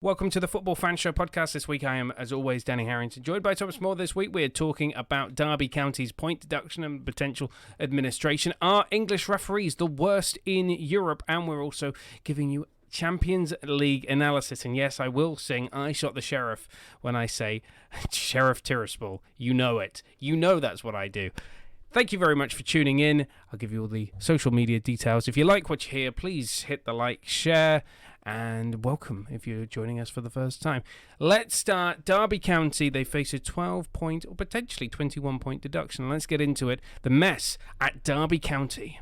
Welcome to the Football Fan Show podcast. This week I am, as always, Danny Harrington, joined by Thomas Moore. This week we're talking about Derby County's point deduction and potential administration. Are English referees the worst in Europe? And we're also giving you Champions League analysis. And yes, I will sing I Shot the Sheriff when I say Sheriff Tiraspol. You know it. You know that's what I do. Thank you very much for tuning in. I'll give you all the social media details. If you like what you hear, please hit the like, share, and welcome if you're joining us for the first time. Let's start. Derby County, they face a 12-point or potentially 21-point deduction. Let's get into it. The mess at Derby County.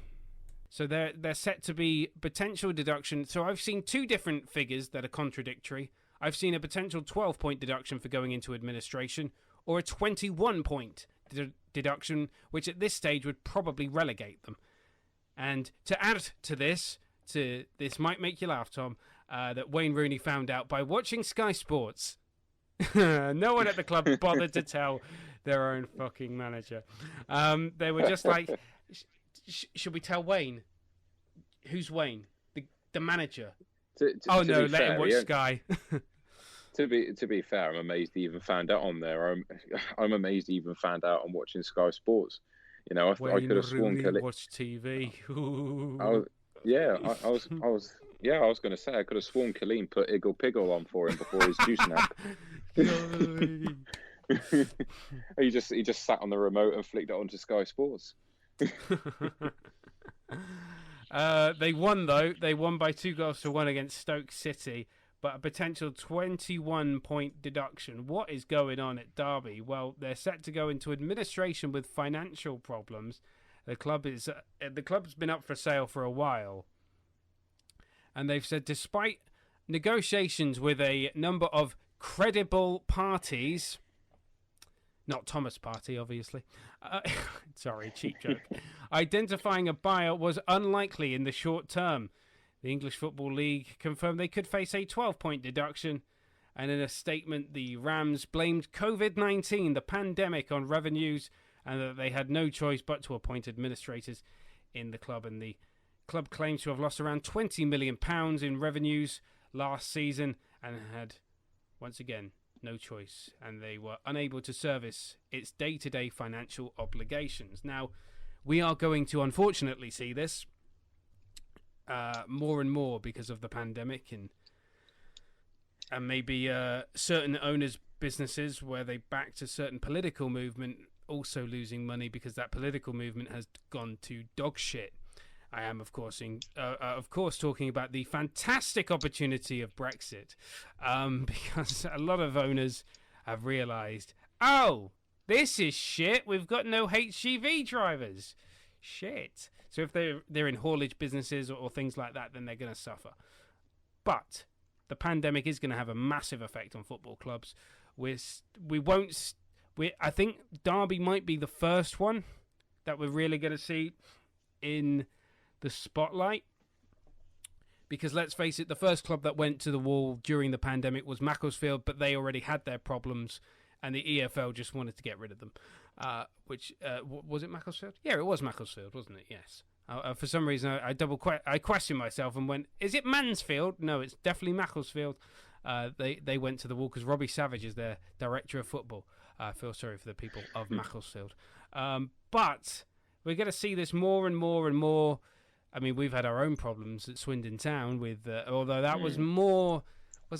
So they're set to be potential deduction. So I've seen two different figures that are contradictory. I've seen a potential 12-point deduction for going into administration or a 21-point deduction, which at this stage would probably relegate them. And to add to this might make you laugh, Tom, that Wayne Rooney found out by watching Sky Sports. No one at the club bothered to tell their own fucking manager. They were just like, should we tell Wayne? Who's Wayne? The manager. Let him watch Sky. To be fair, I'm amazed he even found out on there. I'm amazed he even found out on watching Sky Sports. You know, I could have sworn Rooney watched TV. I was going to say I could have sworn Colleen put Iggle Piggle on for him before his juice nap. he just sat on the remote and flicked it onto Sky Sports. They won though. They won by 2-1 against Stoke City, but a potential 21-point deduction. What is going on at Derby? Well, they're set to go into administration with financial problems. The club's been up for sale for a while. And they've said despite negotiations with a number of credible parties, not Thomas' party, obviously. Sorry, cheap joke. Identifying a buyer was unlikely in the short term. The English Football League confirmed they could face a 12-point deduction. And in a statement, the Rams blamed COVID-19, the pandemic, on revenues, and that they had no choice but to appoint administrators in the club. And the club claims to have lost around £20 million in revenues last season and had, once again, no choice. And they were unable to service its day-to-day financial obligations. Now, we are going to unfortunately see this more and more because of the pandemic and maybe certain owners' businesses where they backed a certain political movement also losing money because that political movement has gone to dog shit. I am, of course, talking about the fantastic opportunity of Brexit, because a lot of owners have realised, oh, this is shit. We've got no HGV drivers. Shit. So if they're in haulage businesses or things like that, then they're going to suffer. But the pandemic is going to have a massive effect on football clubs. I think Derby might be the first one that we're really going to see in the spotlight. Because let's face it, the first club that went to the wall during the pandemic was Macclesfield, but they already had their problems, and the EFL just wanted to get rid of them. Was it Macclesfield? Yeah, it was Macclesfield, wasn't it? Yes. For some reason, I questioned myself and went, is it Mansfield? No, it's definitely Macclesfield. They went to the wall because Robbie Savage is their director of football. I feel sorry for the people of Macclesfield. But we're going to see this more and more and more. I mean, we've had our own problems at Swindon Town with, although that was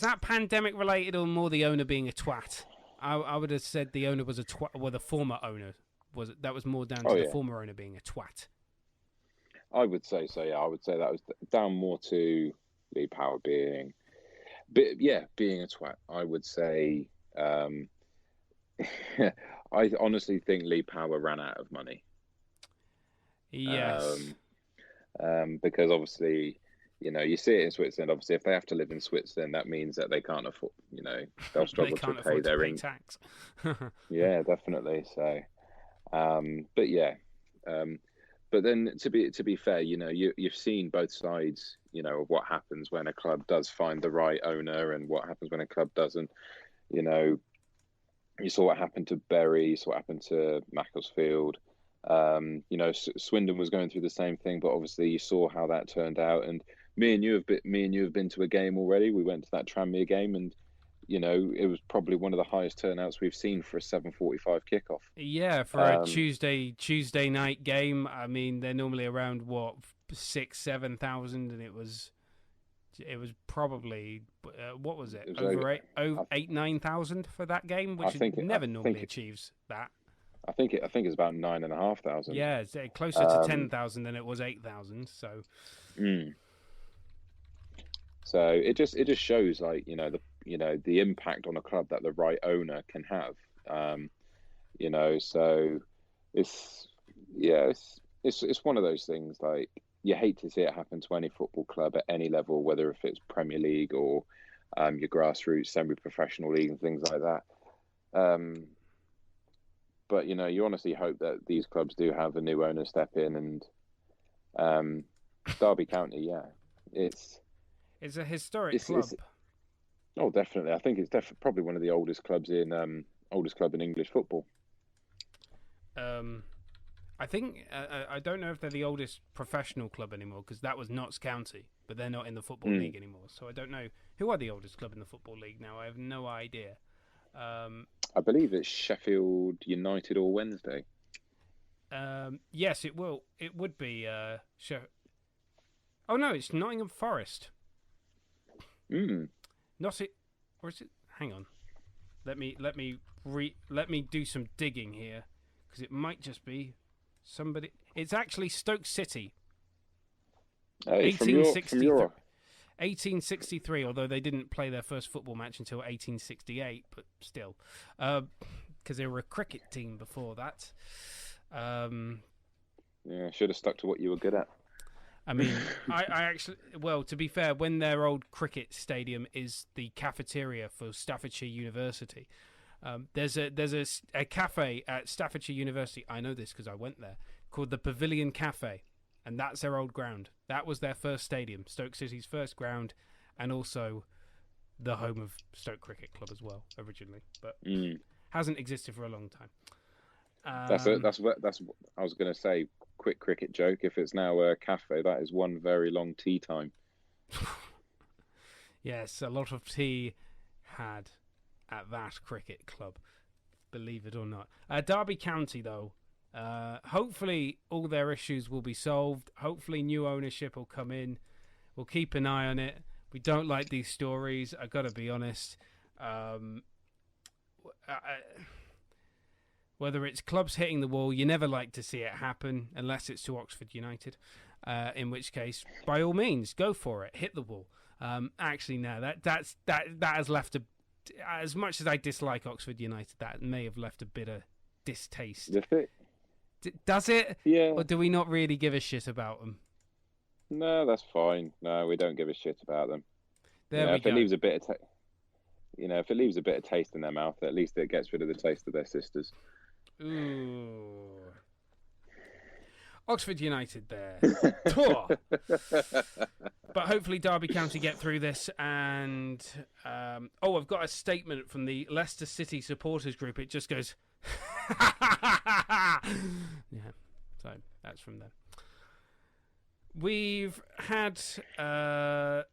that pandemic related or more the owner being a twat? I would have said the owner was a twat, well, the former owner that was more down to the former owner being a twat. I would say so. Yeah, I would say that was down more to Lee Power being a twat. I would say, I honestly think Lee Power ran out of money. Yes. Because obviously, you know, you see it in Switzerland. Obviously, if they have to live in Switzerland, that means that they can't afford. You know, they'll struggle to pay their tax. Yeah, definitely. So, but then to be fair, you know, you've seen both sides. You know, of what happens when a club does find the right owner, and what happens when a club doesn't. You know, you saw what happened to Bury. You saw what happened to Macclesfield. You know, Swindon was going through the same thing, but obviously you saw how that turned out. And me and you have been to a game already. We went to that Tranmere game, and it was probably one of the highest turnouts we've seen for a 7:45 kickoff. Yeah, for a Tuesday night game. I mean, they're normally around 6,000-7,000, and it was probably what was it? It was over 8,000-9,000 for that game, which never normally achieves that. I think it's about 9,500. Yeah, it's closer to 10,000 than it was 8,000. So. So it just shows the impact on a club that the right owner can have. So it's one of those things, like, you hate to see it happen to any football club at any level, whether if it's Premier League or your grassroots semi-professional league and things like that. But you honestly hope that these clubs do have a new owner step in, and Derby County, it's a historic club. Oh, definitely. I think it's probably one of the oldest club in English football. I think I don't know if they're the oldest professional club anymore, because that was Notts County, but they're not in the Football League anymore. So I don't know who are the oldest club in the Football League now. I have no idea. I believe it's Sheffield United or Wednesday. Yes, it will. It would be Oh no, it's Nottingham Forest. Not it, or is it? Hang on. Let me do some digging here, because it might just be somebody. It's actually Stoke City. Hey, 1863, although they didn't play their first football match until 1868, but still, because they were a cricket team before that. Should have stuck to what you were good at. I mean, I actually, well, to be fair, when their old cricket stadium is the cafeteria for Staffordshire University, there's a cafe at Staffordshire University. I know this because I went there, called the Pavilion Cafe, and that's their old ground. That was their first stadium, Stoke City's first ground, and also the home of Stoke Cricket Club as well, originally, but hasn't existed for a long time. That's what I was going to say. Quick cricket joke. If it's now a cafe, that is one very long tea time. Yes, a lot of tea had at that cricket club, believe it or not. Derby County, though, hopefully all their issues will be solved. Hopefully new ownership will come in. We'll keep an eye on it. We don't like these stories, I gotta be honest. Whether it's clubs hitting the wall, you never like to see it happen unless it's to Oxford United, in which case, by all means, go for it, hit the wall. Actually, no, that has left as much as I dislike Oxford United, that may have left a bit of distaste. Does it? Yeah. Or do we not really give a shit about them? No, that's fine. No, we don't give a shit about them. There we go. If it leaves a bit of taste in their mouth, at least it gets rid of the taste of their sisters. Ooh. Oxford United there. But hopefully Derby County get through this, and I've got a statement from the Leicester City supporters group. It just goes yeah, so that's from them. We've had so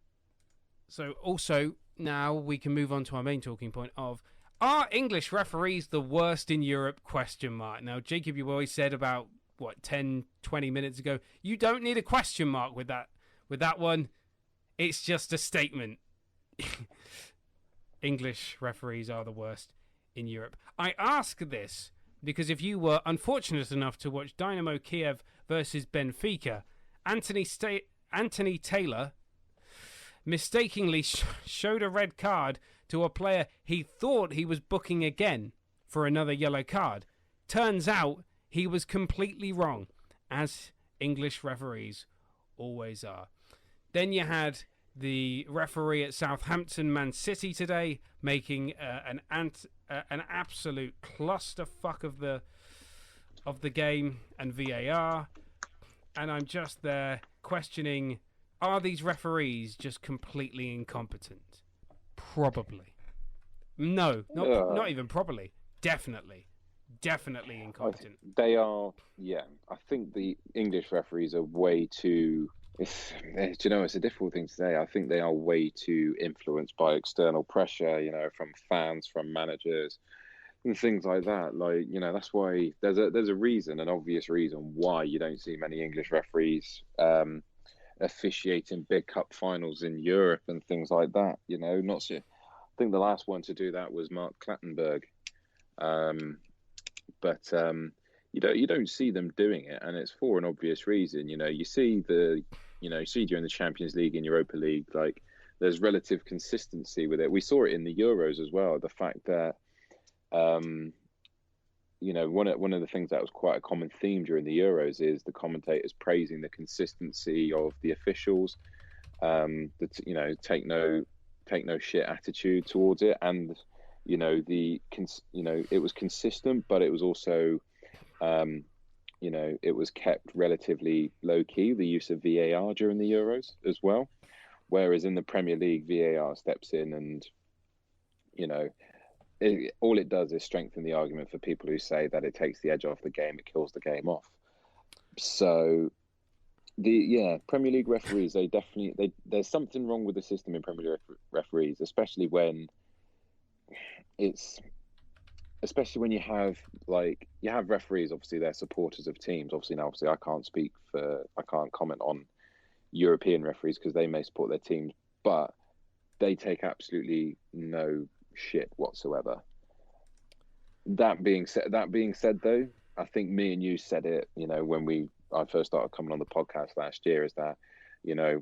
also now we can move on to our main talking point of, are English referees the worst in Europe? ? Now, Jacob, you always said about 10, 20 minutes ago, you don't need a question mark with that one. It's just a statement. English referees are the worst in Europe. I ask this because if you were unfortunate enough to watch Dynamo Kiev versus Benfica, Anthony Taylor mistakenly showed a red card to a player he thought he was booking again for another yellow card. Turns out he was completely wrong, as English referees always are. Then you had the referee at Southampton Man City today making an absolute clusterfuck of the game and VAR, and I'm just there questioning, are these referees just completely incompetent? Probably. No, not even probably. Definitely incompetent. They are, yeah. I think the English referees are way too it's a difficult thing to say. I think they are way too influenced by external pressure, from fans, from managers, and things like that. Like, that's why there's a reason, an obvious reason why you don't see many English referees officiating big cup finals in Europe and things like that. Not so, I think the last one to do that was Mark Clattenburg, but you don't see them doing it, and it's for an obvious reason. You see during the Champions League and Europa League, like there's relative consistency with it. We saw it in the Euros as well. The fact that one of the things that was quite a common theme during the Euros is the commentators praising the consistency of the officials, take no shit attitude towards it, and it was consistent, but it was also it was kept relatively low key, the use of VAR during the Euros as well. Whereas in the Premier League, VAR steps in and, all it does is strengthen the argument for people who say that it takes the edge off the game, it kills the game off. So, Premier League referees, there's something wrong with the system in Premier League referees, especially when you have referees. Obviously they're supporters of teams. Obviously I can't comment on European referees because they may support their teams, but they take absolutely no shit whatsoever. That being said though, I think me and you said it, when I first started coming on the podcast last year, is that,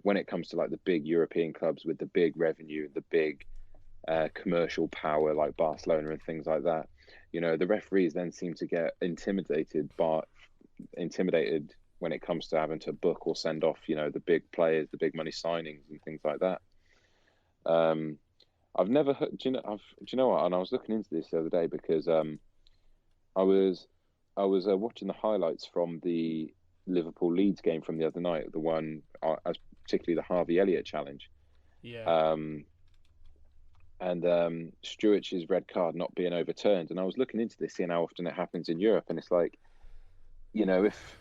when it comes to like the big European clubs with the big revenue, the big commercial power like Barcelona and things like that, the referees then seem to get intimidated when it comes to having to book or send off, the big players, the big money signings and things like that. I've never heard. Do you know what? And I was looking into this the other day because I was watching the highlights from the Liverpool Leeds game from the other night, the one particularly the Harvey Elliott challenge. Yeah. And Stewart's red card not being overturned. And I was looking into this, seeing how often it happens in Europe, and it's like, if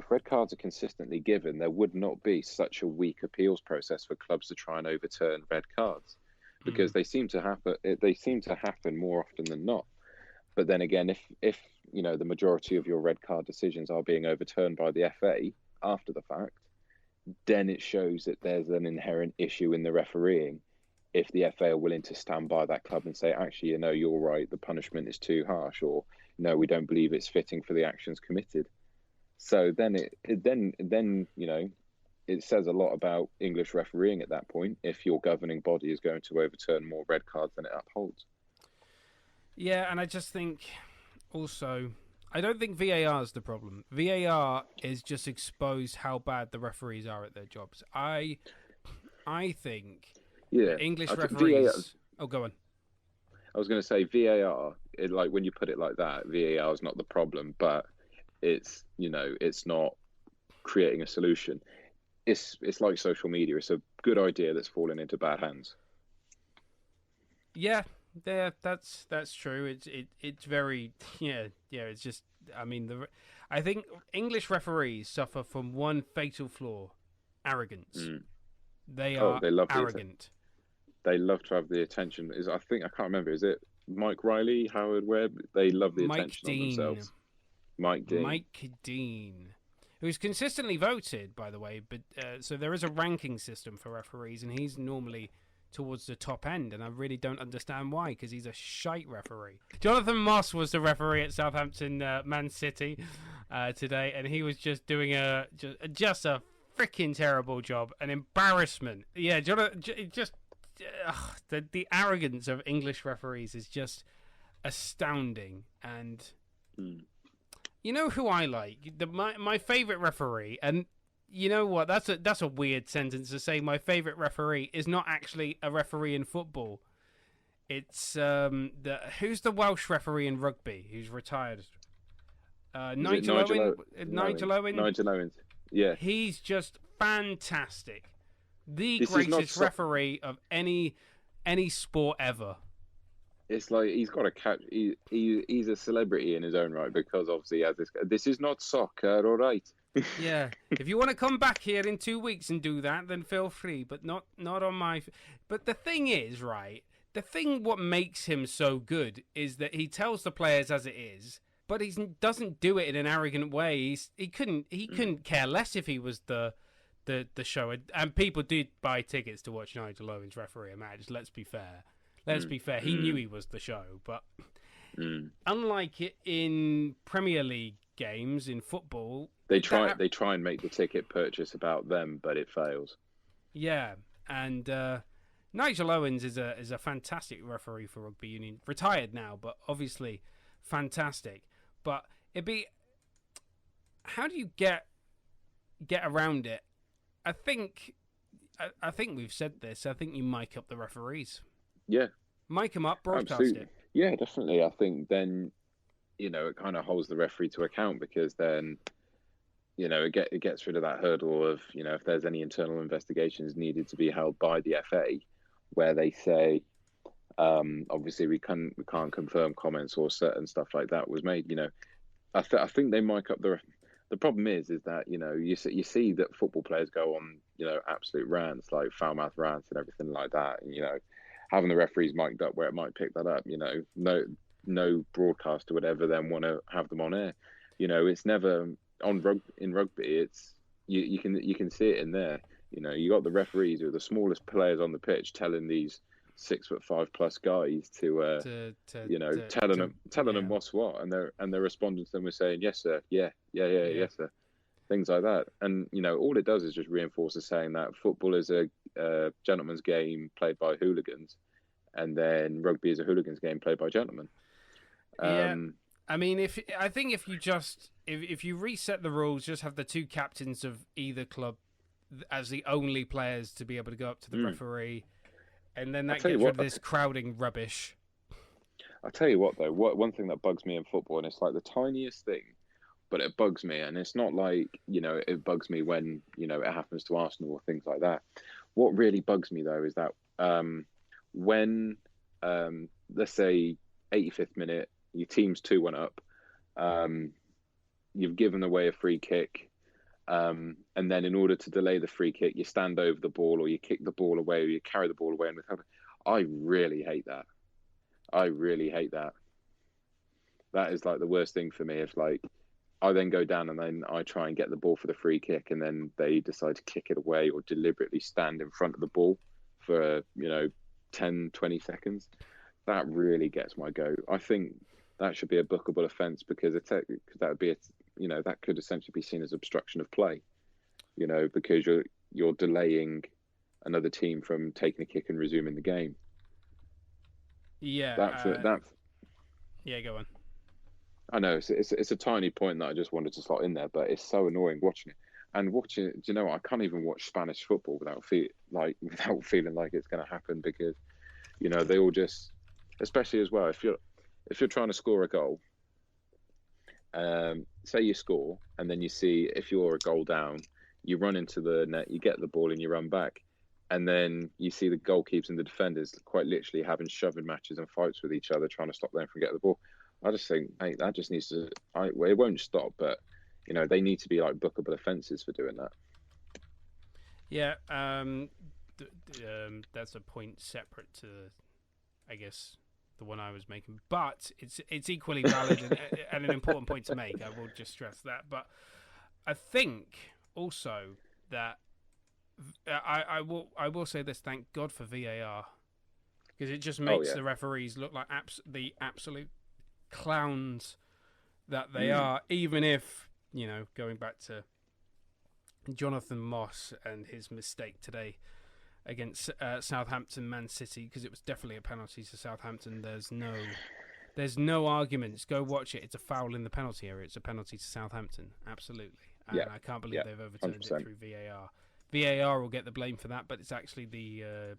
red cards are consistently given, there would not be such a weak appeals process for clubs to try and overturn red cards, because they seem to happen more often than not. But then again, if the majority of your red card decisions are being overturned by the FA after the fact, then it shows that there's an inherent issue in the refereeing. If the FA are willing to stand by that club and say, actually, you're right, the punishment is too harsh, or no, we don't believe it's fitting for the actions committed. So then it says a lot about English refereeing at that point, if your governing body is going to overturn more red cards than it upholds. Yeah, and I just think also, I don't think VAR is the problem. VAR is just exposed how bad the referees are at their jobs. I think English referees... Oh, go on. I was going to say VAR, like when you put it like that, VAR is not the problem, but it's not creating a solution. It's like social media. It's a good idea that's fallen into bad hands. Yeah, that's true. It's very It's just, I think English referees suffer from one fatal flaw: arrogance. They are arrogant. They love to have the attention. I can't remember. Is it Mike Riley, Howard Webb? They love the attention on themselves. Mike Dean, who's consistently voted, by the way. But so there is a ranking system for referees, and he's normally towards the top end, and I really don't understand why, because he's a shite referee. Jonathan Moss was the referee at Southampton Man City today, and he was just doing just a freaking terrible job, an embarrassment. Yeah, the arrogance of English referees is just astounding. And you know who I like? My favourite referee, and you know what? That's a weird sentence to say. My favourite referee is not actually a referee in football. It's who's the Welsh referee in rugby who's retired? Nigel Owen. Yeah, he's just fantastic. The greatest referee of any sport ever. It's like he's got a catch. He's a celebrity in his own right, because obviously he has this. This is not soccer, all right. Yeah. If you want to come back here in 2 weeks and do that, then feel free, but not on my. But the thing is, right? The thing what makes him so good is that he tells the players as it is, but he doesn't do it in an arrogant way. He couldn't care less if he was the show, and people did buy tickets to watch Nigel Owens referee a match. Let's be fair. He knew he was the show, but unlike it in Premier League games in football, they try and make the ticket purchase about them, but it fails. Yeah, and Nigel Owens is a fantastic referee for rugby union. Retired now, but obviously fantastic. But how do you get around it? I think we've said this. I think you mic up the referees. Yeah. Mic them up, broadcast Absolutely. it. Yeah, definitely. I think then, it kind of holds the referee to account, because then, it gets rid of that hurdle of, if there's any internal investigations needed to be held by the FA, where they say, obviously we can't confirm comments or certain stuff like that was made. I think they mic up the problem is that you see that football players go on absolute rants, like foul mouth rants and everything like that, and having the referees mic'd up where it might pick that up, no broadcaster would ever then want to have them on air. It's never in rugby. It's you can see it in there. You got the referees who are the smallest players on the pitch telling these 6'5+ guys to telling them what's what, and they're responding to them with saying yes sir, yeah, yes sir, things like that. And all it does is just reinforces saying that football is a gentleman's game played by hooligans, and then rugby is a hooligans game played by gentlemen. I mean, if you reset the rules, just have the two captains of either club as the only players to be able to go up to the referee, and then that gets rid of this crowding rubbish. I'll tell you what, though, one thing that bugs me in football, and it's like the tiniest thing, but it bugs me, and it's not like, it bugs me when, it happens to Arsenal or things like that. What really bugs me, though, is that when, let's say, 85th minute, your team's 2-1 up, you've given away a free kick, and then in order to delay the free kick, you stand over the ball, or you kick the ball away, or you carry the ball away and recover. I really hate that. That is like the worst thing for me. It's like I then go down and then I try and get the ball for the free kick, and then they decide to kick it away or deliberately stand in front of the ball for 10, 20 seconds. That really gets my goat. I think that should be a bookable offence, because that would be that could essentially be seen as obstruction of play, because you're delaying another team from taking a kick and resuming the game. Yeah, yeah, go on. I know it's a tiny point that I just wanted to slot in there, but it's so annoying watching it. And watching it, do you know what? I can't even watch Spanish football without feeling like it's going to happen, because they all just, especially as well, if you're trying to score a goal, say you score, and then you see if you're a goal down, you run into the net, you get the ball, and you run back, and then you see the goalkeepers and the defenders quite literally having shoving matches and fights with each other, trying to stop them from getting the ball. I just think, mate, that just needs to. It won't stop, but they need to be like bookable offences for doing that. Yeah, that's a point separate to, I guess, the one I was making, but it's equally valid and an important point to make. I will just stress that. But I think also that I will say this: thank God for VAR, because it just makes the referees look like the absolute clowns that they are. Even if going back to Jonathan Moss and his mistake today against Southampton, Man City, because it was definitely a penalty to Southampton. There's no arguments. Go watch it. It's a foul in the penalty area. It's a penalty to Southampton. Absolutely. And I can't believe they've overturned 100%. It through VAR. VAR will get the blame for that, but it's actually the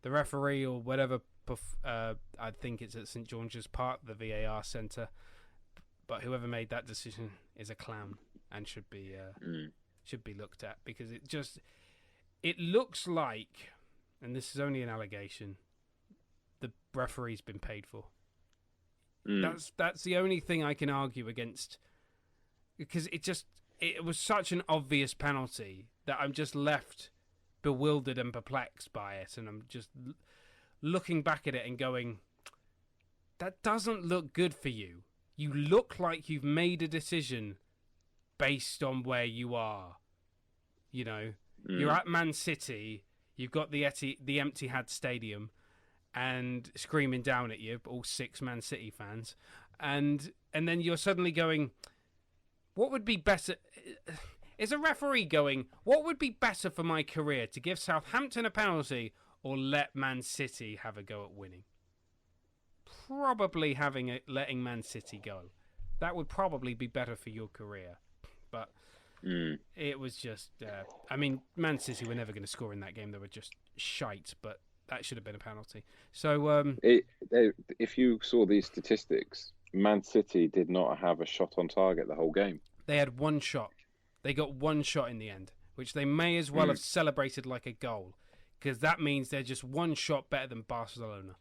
referee or whatever. I think it's at St George's Park, the VAR centre. But whoever made that decision is a clown and should be looked at, because it looks like, and this is only an allegation, the referee's been paid for. That's the only thing I can argue against, because it was such an obvious penalty that I'm just left bewildered and perplexed by it, and I'm just looking back at it and going, that doesn't look good for you. You look like you've made a decision based on where you are. You know, you're at Man City, you've got the Etihad Stadium, and screaming down at you, all 6 Man City fans, and then you're suddenly going, what would be better? Is a referee going, what would be better for my career, to give Southampton a penalty or let Man City have a go at winning? Probably letting Man City go. That would probably be better for your career. But it was just, I mean, Man City were never going to score in that game. They were just shite, but that should have been a penalty. So, if you saw these statistics, Man City did not have a shot on target the whole game. They had one shot. They got one shot in the end, which they may as well have celebrated like a goal, because that means they're just one shot better than Barcelona.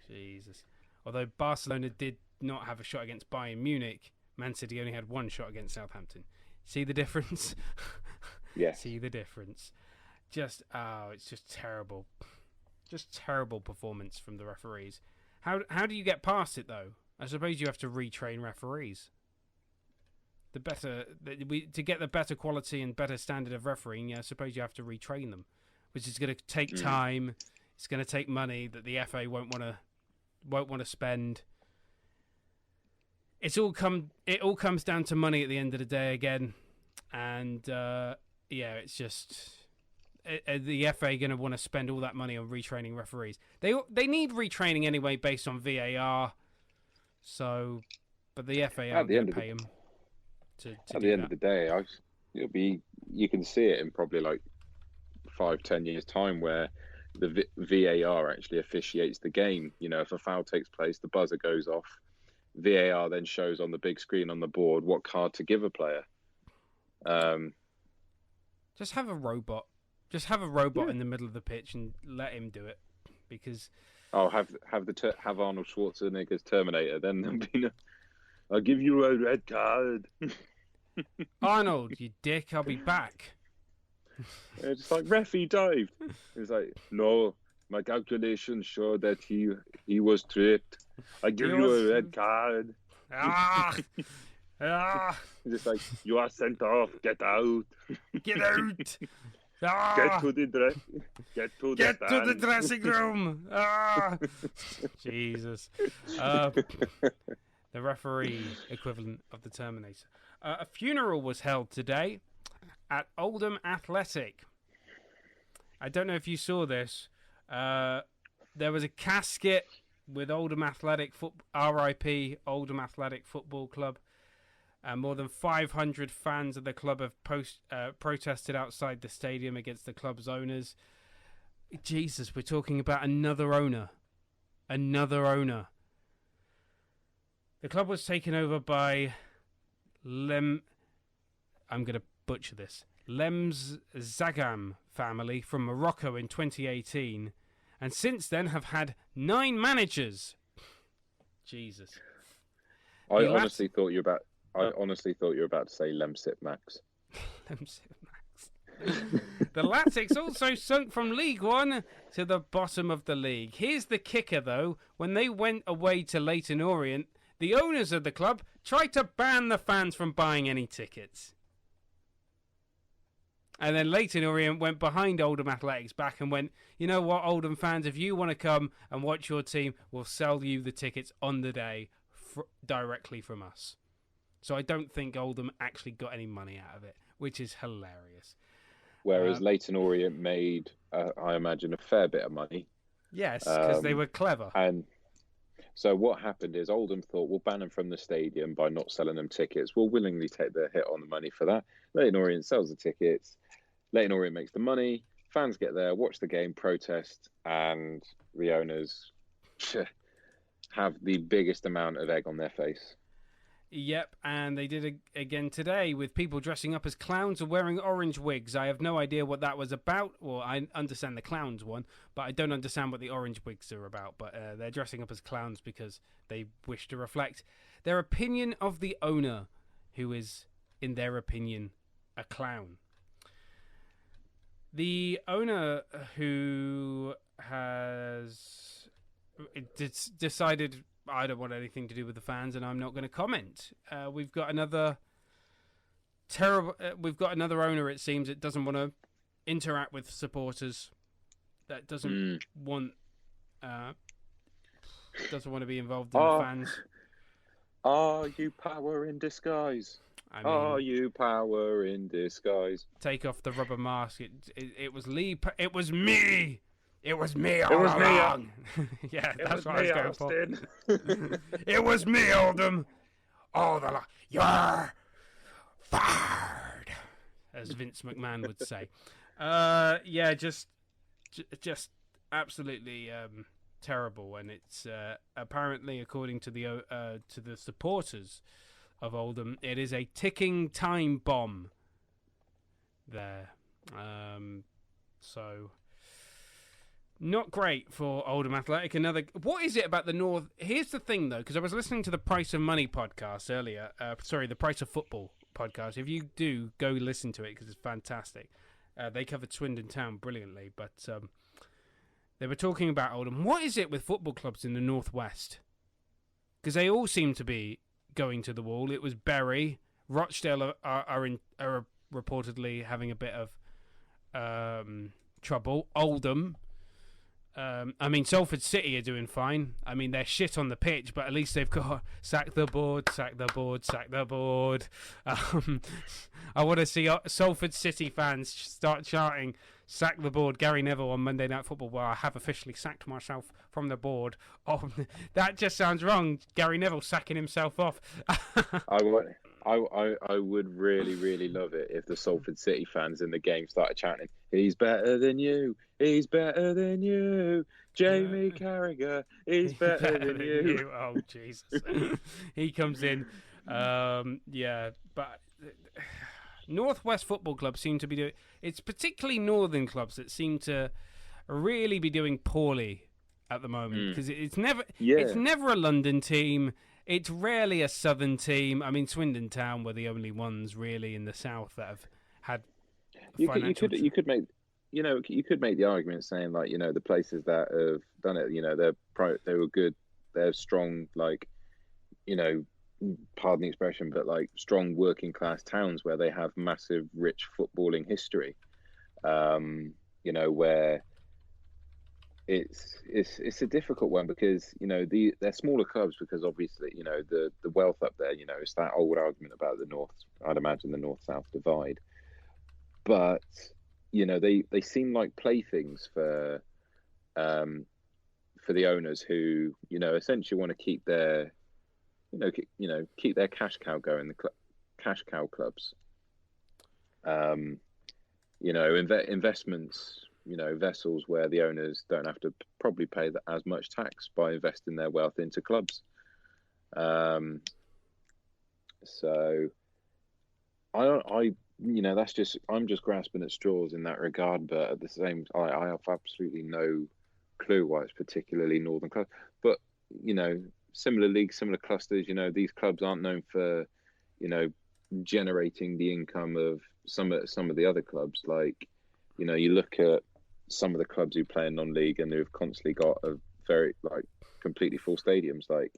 Jesus. Although Barcelona did not have a shot against Bayern Munich, Man City only had one shot against Southampton. See the difference? Yes. See the difference. It's just terrible. Just terrible performance from the referees. How do you get past it, though? I suppose you have to retrain referees. To get the better quality and better standard of refereeing, I suppose you have to retrain them, which is going to take time. It's going to take money that the FA won't want to spend. It all comes down to money at the end of the day again, and it's just the FA going to want to spend all that money on retraining referees. They need retraining anyway based on VAR. So, but the FA aren't going to pay them. At the end of the day, you can see it in probably like 5-10 years time where the VAR actually officiates the game. You know, if a foul takes place, the buzzer goes off. VAR then shows on the big screen on the board what card to give a player. Just have a robot. Just have a robot in the middle of the pitch and let him do it, because have Arnold Schwarzenegger's Terminator. Then there'll be no. I'll give you a red card. Arnold, you dick! I'll be back. It's like, ref, he dived. He's like, no, my calculations show that he was tripped. I give you a red card. Just like, you are sent off. Get out. Get out. Get to the dressing room. Jesus. The referee equivalent of the Terminator. A funeral was held today at Oldham Athletic. I don't know if you saw this. There was a casket with Oldham Athletic RIP Oldham Athletic Football Club. More than 500 fans of the club have protested outside the stadium against the club's owners. Jesus, we're talking about another owner. Another owner. The club was taken over by I'm going to butcher this. Lems Zagam family from Morocco in 2018, and since then have had 9 managers. Jesus. I honestly thought you were about to say Lemsip Max. Lemsip Max. The Latics also sunk from League One to the bottom of the league. Here's the kicker, though. When they went away to Leyton Orient, the owners of the club tried to ban the fans from buying any tickets. And then Leyton Orient went behind Oldham Athletics back and went, you know what, Oldham fans, if you want to come and watch your team, we'll sell you the tickets on the day directly from us. So I don't think Oldham actually got any money out of it, which is hilarious. Whereas Leyton Orient made, I imagine, a fair bit of money. Yes, because they were clever. And so what happened is Oldham thought, we'll ban them from the stadium by not selling them tickets. We'll willingly take the hit on the money for that. Leyton Orient sells the tickets. Leyton Orient makes the money. Fans get there, watch the game, protest, and the owners have the biggest amount of egg on their face. Yep, and they did it again today with people dressing up as clowns and wearing orange wigs. I have no idea what that was about. Well, I understand the clowns one, but I don't understand what the orange wigs are about. But they're dressing up as clowns because they wish to reflect their opinion of the owner, who is, in their opinion, a clown. The owner who has decided, I don't want anything to do with the fans, and I'm not going to comment. We've got another owner, it seems, that doesn't want to interact with supporters, that doesn't want to be involved in the fans. Are you power in disguise? I mean, are you power in disguise? Take off the rubber mask. It was Lee. It was me. It was me all along. Yeah, that's what I was going for. It was me, Oldham. All the you're fired, as Vince McMahon would say. Yeah, just absolutely terrible, and it's apparently, according to the supporters of Oldham, it is a ticking time bomb there. So not great for Oldham Athletic. What is it about the North? Here's the thing, though, because I was listening to the Price of Money podcast earlier. The Price of Football podcast. If you do, go listen to it because it's fantastic. They covered Swindon Town brilliantly, but they were talking about Oldham. What is it with football clubs in the Northwest? Because they all seem to be going to the wall. It was Bury. Rochdale are reportedly having a bit of trouble. Oldham. Salford City are doing fine. I mean, they're shit on the pitch, but at least they've got sack the board, sack the board, sack the board. I want to see Salford City fans start chanting, sack the board, Gary Neville on Monday Night Football. Well, I have officially sacked myself from the board. Oh, that just sounds wrong. Gary Neville sacking himself off. I would really, really love it if the Salford City fans in the game started chanting, "He's better than you. He's better than you. Jamie Carragher, he's better than you." Oh, Jesus. He comes in. Yeah, but Northwest Football Club seem to be doing... It's particularly northern clubs that seem to really be doing poorly at the moment, because it's never a London team. It's rarely a southern team. I mean, Swindon Town were the only ones really in the south that have had financial... You could make the argument saying, like, you know, the places that have done it, you know, they were good, they're strong, like, you know, pardon the expression, but like strong working class towns where they have massive, rich footballing history. You know, where it's a difficult one because, you know, they're smaller clubs because obviously, you know, the wealth up there, you know, it's that old argument about the north. I'd imagine the north-south divide, but you know, they seem like playthings for the owners who, you know, essentially want to keep their cash cow going, the cash cow clubs. You know, investments, you know, vessels where the owners don't have to probably pay as much tax by investing their wealth into clubs. So you know, I'm just grasping at straws in that regard, but at the same time, I have absolutely no clue why it's particularly northern clubs. But, you know, similar leagues, similar clusters, you know, these clubs aren't known for, you know, generating the income of some of the other clubs. Like, you know, you look at some of the clubs who play in non-league and who've constantly got a very, like, completely full stadiums. Like,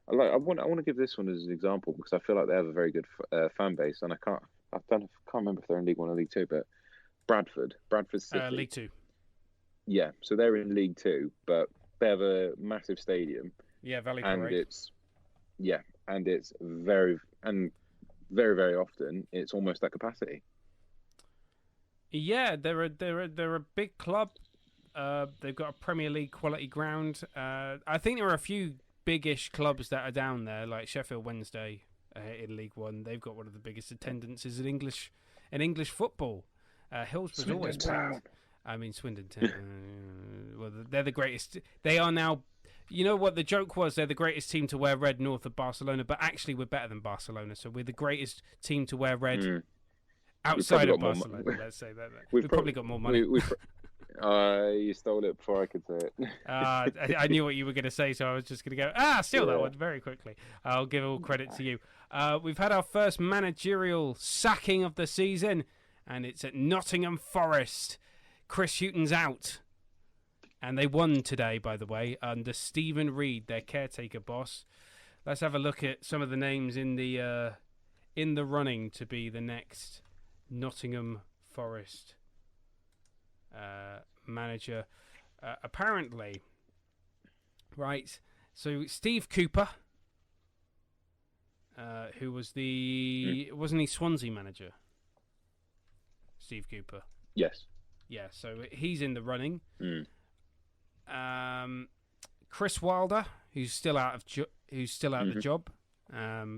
I want to give this one as an example because I feel like they have a very good fan base, and I can't remember if they're in League One or League Two, but Bradford City, League Two. Yeah, so they're in League Two, but they have a massive stadium. Yeah, Valley and Parade. It's very very often it's almost at capacity. Yeah, they're a big club. They've got a Premier League quality ground. I think there are a few big-ish clubs that are down there, like Sheffield Wednesday in League One. They've got one of the biggest attendances in English football. Hillsborough's always packed. I mean, Swindon Town. Well, they're the greatest. They are now. You know what the joke was? They're the greatest team to wear red north of Barcelona, but actually we're better than Barcelona. So we're the greatest team to wear red outside of Barcelona. Let's say that. We've probably got more money. You stole it before I could say it. I knew what you were going to say, so I was just going to go, steal that one very quickly. I'll give all credit to you. We've had our first managerial sacking of the season, and it's at Nottingham Forest. Chris Hughton's out. And they won today, by the way, under Stephen Reed, their caretaker boss. Let's have a look at some of the names in the running to be the next Nottingham Forest manager. Apparently, right, so Steve Cooper, who was wasn't he Swansea manager? Steve Cooper. Yes. Yeah, so he's in the running. Chris Wilder, who's still out of the job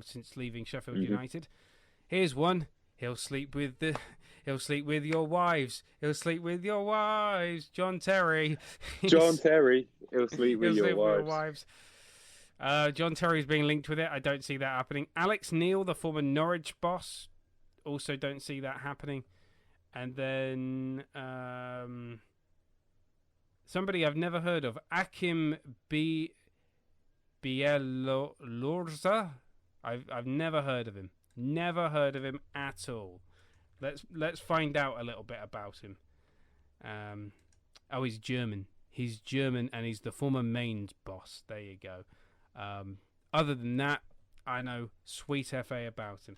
since leaving Sheffield United. Here's one. He'll sleep with your wives. He'll sleep with your wives. John Terry. John Terry. He'll sleep with your wives. John Terry's being linked with it. I don't see that happening. Alex Neil, the former Norwich boss, also don't see that happening. And then somebody I've never heard of, Akim Bielorza. I've never heard of him. Never heard of him at all. Let's find out a little bit about him. He's German. He's German, and he's the former Mainz boss. There you go. Other than that, I know sweet FA about him.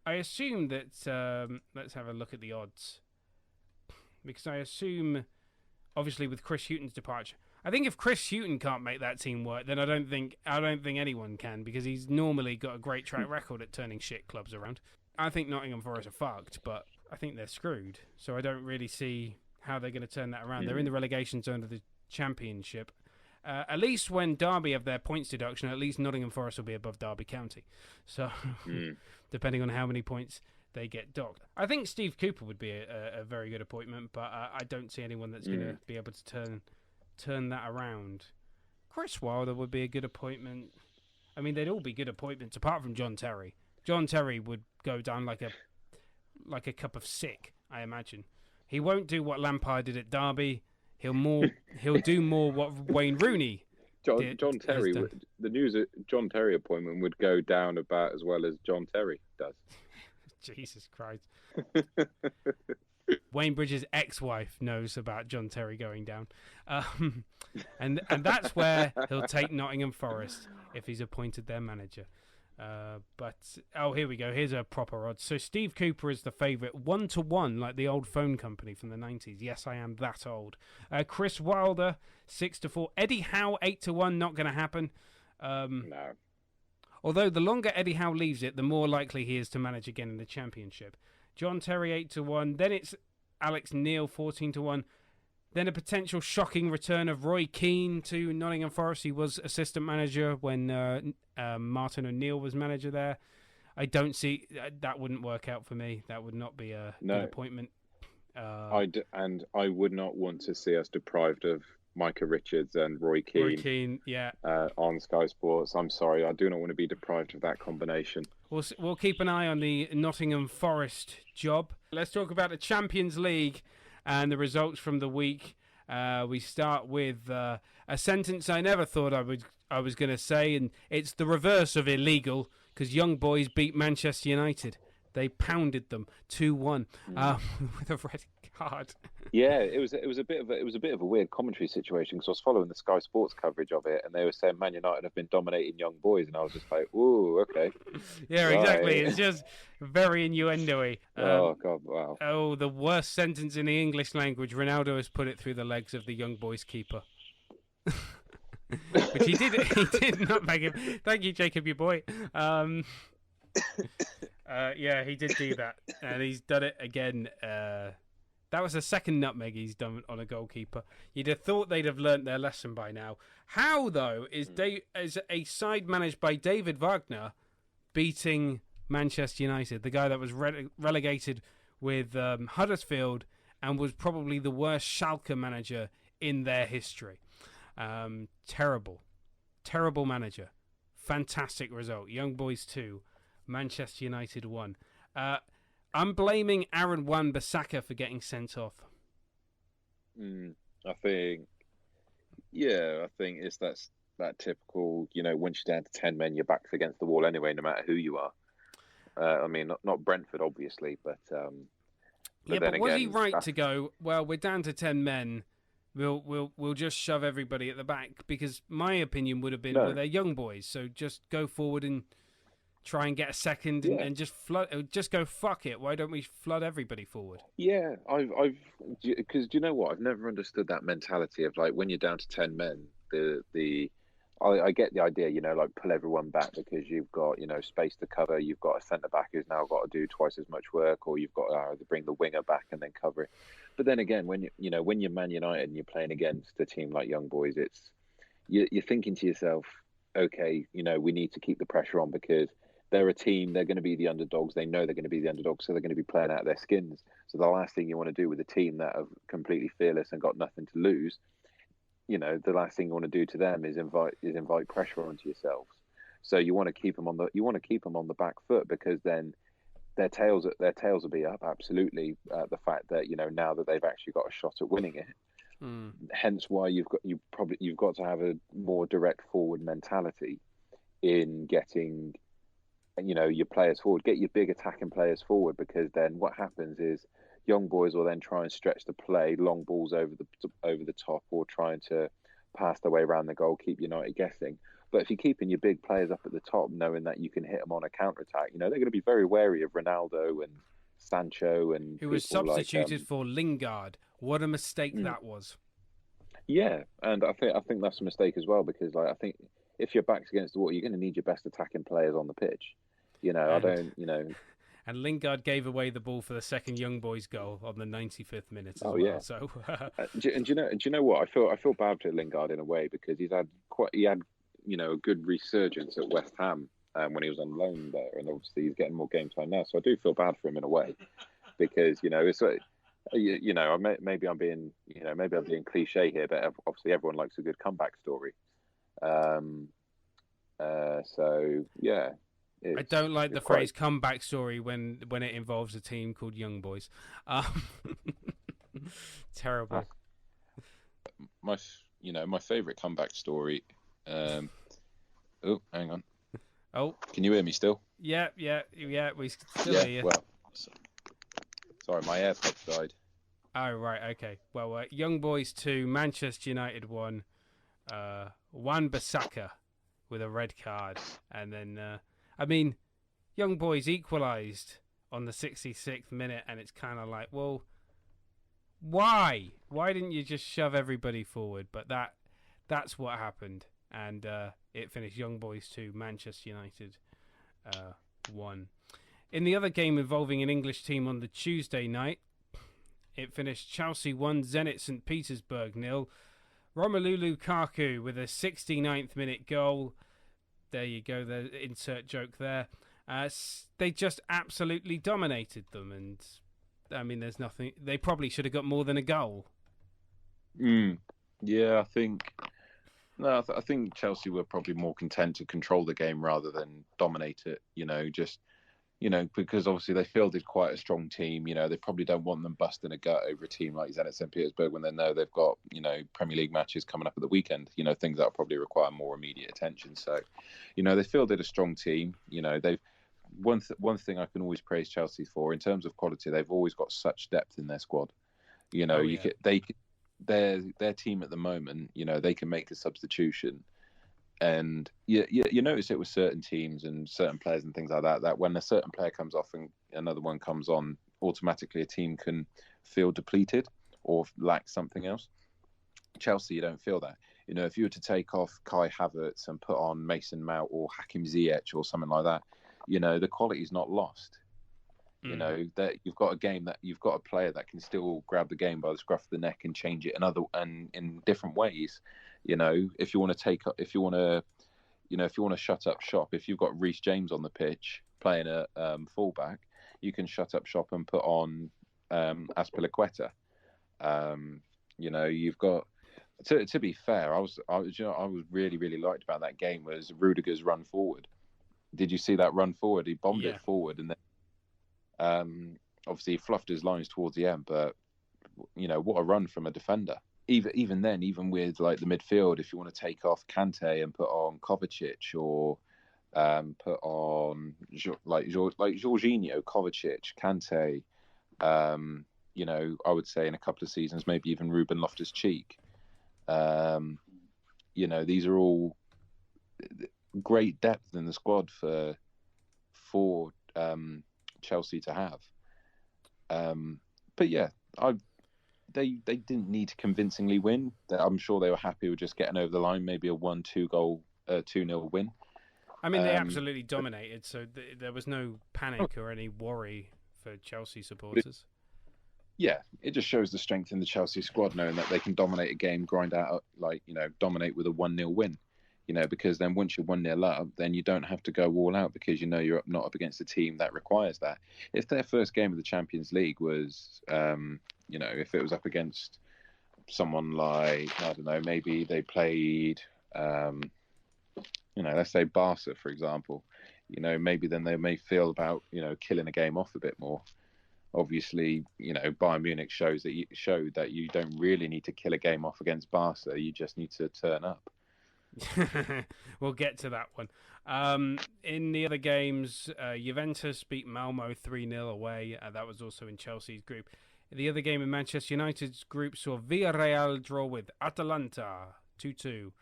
I assume that let's have a look at the odds, because I assume, obviously, with Chris Hughton's departure, I think if Chris Hughton can't make that team work, then I don't think anyone can, because he's normally got a great track record at turning shit clubs around. I think Nottingham Forest are fucked, but I think they're screwed. So I don't really see how they're going to turn that around. They're in the relegation zone of the Championship. At least when Derby have their points deduction, at least Nottingham Forest will be above Derby County. So depending on how many points they get docked. I think Steve Cooper would be a very good appointment, but I don't see anyone that's going to be able to turn that around. Chris Wilder would be a good appointment. I mean, they'd all be good appointments apart from John Terry. John Terry would go down like a cup of sick, I imagine. He won't do what Lampard did at Derby. He'll do more what Wayne Rooney did. John Terry, the news of John Terry appointment would go down about as well as John Terry does. Jesus Christ. Wayne Bridges' ex-wife knows about John Terry going down. And that's where he'll take Nottingham Forest if he's appointed their manager. Here we go. Here's a proper odds. So Steve Cooper is the favourite, 1-1, like the old phone company from the 90s. Yes, I am that old. Chris Wilder, 6-4. Eddie Howe, 8-1. Not going to happen. No. Although the longer Eddie Howe leaves it, the more likely he is to manage again in the Championship. John Terry, 8-1. Then it's Alex Neil, 14-1. Then a potential shocking return of Roy Keane to Nottingham Forest. He was assistant manager when Martin O'Neill was manager there. I don't see that wouldn't work out for me. That would not be a good appointment. I would not want to see us deprived of Micah Richards and Roy Keane. Roy Keane, yeah. On Sky Sports. I'm sorry, I do not want to be deprived of that combination. We'll keep an eye on the Nottingham Forest job. Let's talk about the Champions League and the results from the week. We start with a sentence I never thought I was going to say, and it's the reverse of illegal, because Young Boys beat Manchester United. They pounded them 2-1 with a red card. Yeah, it was a bit of a weird commentary situation, because I was following the Sky Sports coverage of it, and they were saying Man United have been dominating Young Boys, and I was just like, ooh, okay. Yeah, right. Exactly. It's just very innuendo-y. Oh God, wow. Oh, the worst sentence in the English language. Ronaldo has put it through the legs of the Young Boys keeper. Which he did not beg him. Thank you, Jacob, your boy. Yeah, he did do that, and he's done it again. That was the second nutmeg he's done on a goalkeeper. You'd have thought they'd have learnt their lesson by now. How, though, is a side managed by David Wagner beating Manchester United, the guy that was relegated with Huddersfield and was probably the worst Schalke manager in their history? Terrible manager. Fantastic result. Young Boys 2, Manchester United 1. I'm blaming Aaron Wan-Bissaka for getting sent off. I think, I think it's that typical, once you're down to 10 men, your back's against the wall anyway, no matter who you are. I mean, not Brentford, obviously, Yeah, but then but was he again, right to go, well, we're down to 10 men, we'll just shove everybody at the back? Because my opinion would have been, well, no, they're young boys, so just go forward and try and get a second and, yeah, and just go fuck it. Why don't we flood everybody forward? yeah. Because do you know what? I've never understood that mentality of like when you're down to 10 men, I get the idea, like pull everyone back because you've got, space to cover. You've got a centre back who's now got to do twice as much work, or you've got to either bring the winger back and then cover it. But then again, when you're Man United and you're playing against a team like Young Boys, you're thinking to yourself, okay, we need to keep the pressure on because they're a team. They're going to be the underdogs. They know they're going to be the underdogs, so they're going to be playing out of their skins. So the last thing you want to do with a team that are completely fearless and got nothing to lose, the last thing you want to do to them is invite pressure onto yourselves. So you want to keep them on the back foot because then their tails will be up absolutely. The fact that now that they've actually got a shot at winning it, hence why you've got to have a more direct forward mentality in getting your players forward. Get your big attacking players forward because then what happens is Young Boys will then try and stretch the play, long balls over the top, or trying to pass their way around the goal, keep United guessing. But if you're keeping your big players up at the top, knowing that you can hit them on a counter attack, they're going to be very wary of Ronaldo and Sancho and Who was people like substituted for Lingard. What a mistake that was. yeah, and I think that's a mistake as well because I think if your back's against the wall, you're going to need your best attacking players on the pitch. I And don't. and Lingard gave away the ball for the second Young Boys goal on the 95th minute as Oh well. yeah. So Do you know what? I feel bad for Lingard in a way because he had a good resurgence at West Ham when he was on loan there, and obviously he's getting more game time now. So I do feel bad for him in a way because it's maybe I'm being cliche here, but obviously everyone likes a good comeback story. Um, so yeah, I don't like the it's quite phrase comeback story when it involves a team called Young Boys. Terrible. my favorite comeback story. Oh, hang on. Oh, Can you hear me still? yeah. We still Yeah. hear you. Well, sorry, my AirPods died. Oh, right, okay. Well, Young Boys 2, Manchester United 1, Wan-Bissaka with a red card. And then, Young Boys equalised on the 66th minute, and it's kind of like, well, why? Why didn't you just shove everybody forward? But that's what happened. And it finished Young Boys 2, Manchester United 1. In the other game involving an English team on the Tuesday night, it finished Chelsea 1, Zenit St. Petersburg 0. Romelu Lukaku with a 69th minute goal. There you go, the insert joke there. They just absolutely dominated them, and there's nothing. They probably should have got more than a goal. Yeah, I think. No, I think Chelsea were probably more content to control the game rather than dominate it. Because obviously they fielded quite a strong team. They probably don't want them busting a gut over a team like Zenit St. Petersburg when they know they've got, Premier League matches coming up at the weekend, things that will probably require more immediate attention. So, they fielded a strong team. They've one thing I can always praise Chelsea for in terms of quality, they've always got such depth in their squad. Their team at the moment, they can make a substitution. And you notice it with certain teams and certain players and things like that when a certain player comes off and another one comes on, automatically a team can feel depleted or lack something else. Chelsea, you don't feel that. If you were to take off Kai Havertz and put on Mason Mount or Hakim Ziyech or something like that, the quality is not lost. That you've got a player that can still grab the game by the scruff of the neck and change it in different ways. If you want to shut up shop, if you've got Reece James on the pitch playing a fullback, you can shut up shop and put on Azpilicueta. You've got to be fair. I was really really liked about that game was Rudiger's run forward. Did you see that run forward? He bombed it forward and then obviously he fluffed his lines towards the end, but what a run from a defender. even then, even with like the midfield, if you want to take off Kante and put on Kovacic, or put on like Jorginho, Kovacic, Kante, I would say in a couple of seasons, maybe even Ruben Loftus-Cheek. These are all great depth in the squad for Chelsea to have. But yeah, they didn't need to convincingly win. I'm sure they were happy with just getting over the line, maybe a 2-0 win. I mean, they absolutely dominated, so there was no panic or any worry for Chelsea supporters. It just shows the strength in the Chelsea squad, knowing that they can dominate a game, grind out, dominate with a 1-0 win. Because then once you're 1-0 up, then you don't have to go all out, because you're not up against a team that requires that. If their first game of the Champions League was, if it was up against someone like, I don't know, maybe they played, let's say Barca, for example, maybe then they may feel about, killing a game off a bit more. Obviously, Bayern Munich showed that you don't really need to kill a game off against Barca. You just need to turn up. We'll get to that one. In the other games, Juventus beat Malmo 3-0 away. That was also in Chelsea's group. The other game in Manchester United's group saw Villarreal draw with Atalanta 2-2.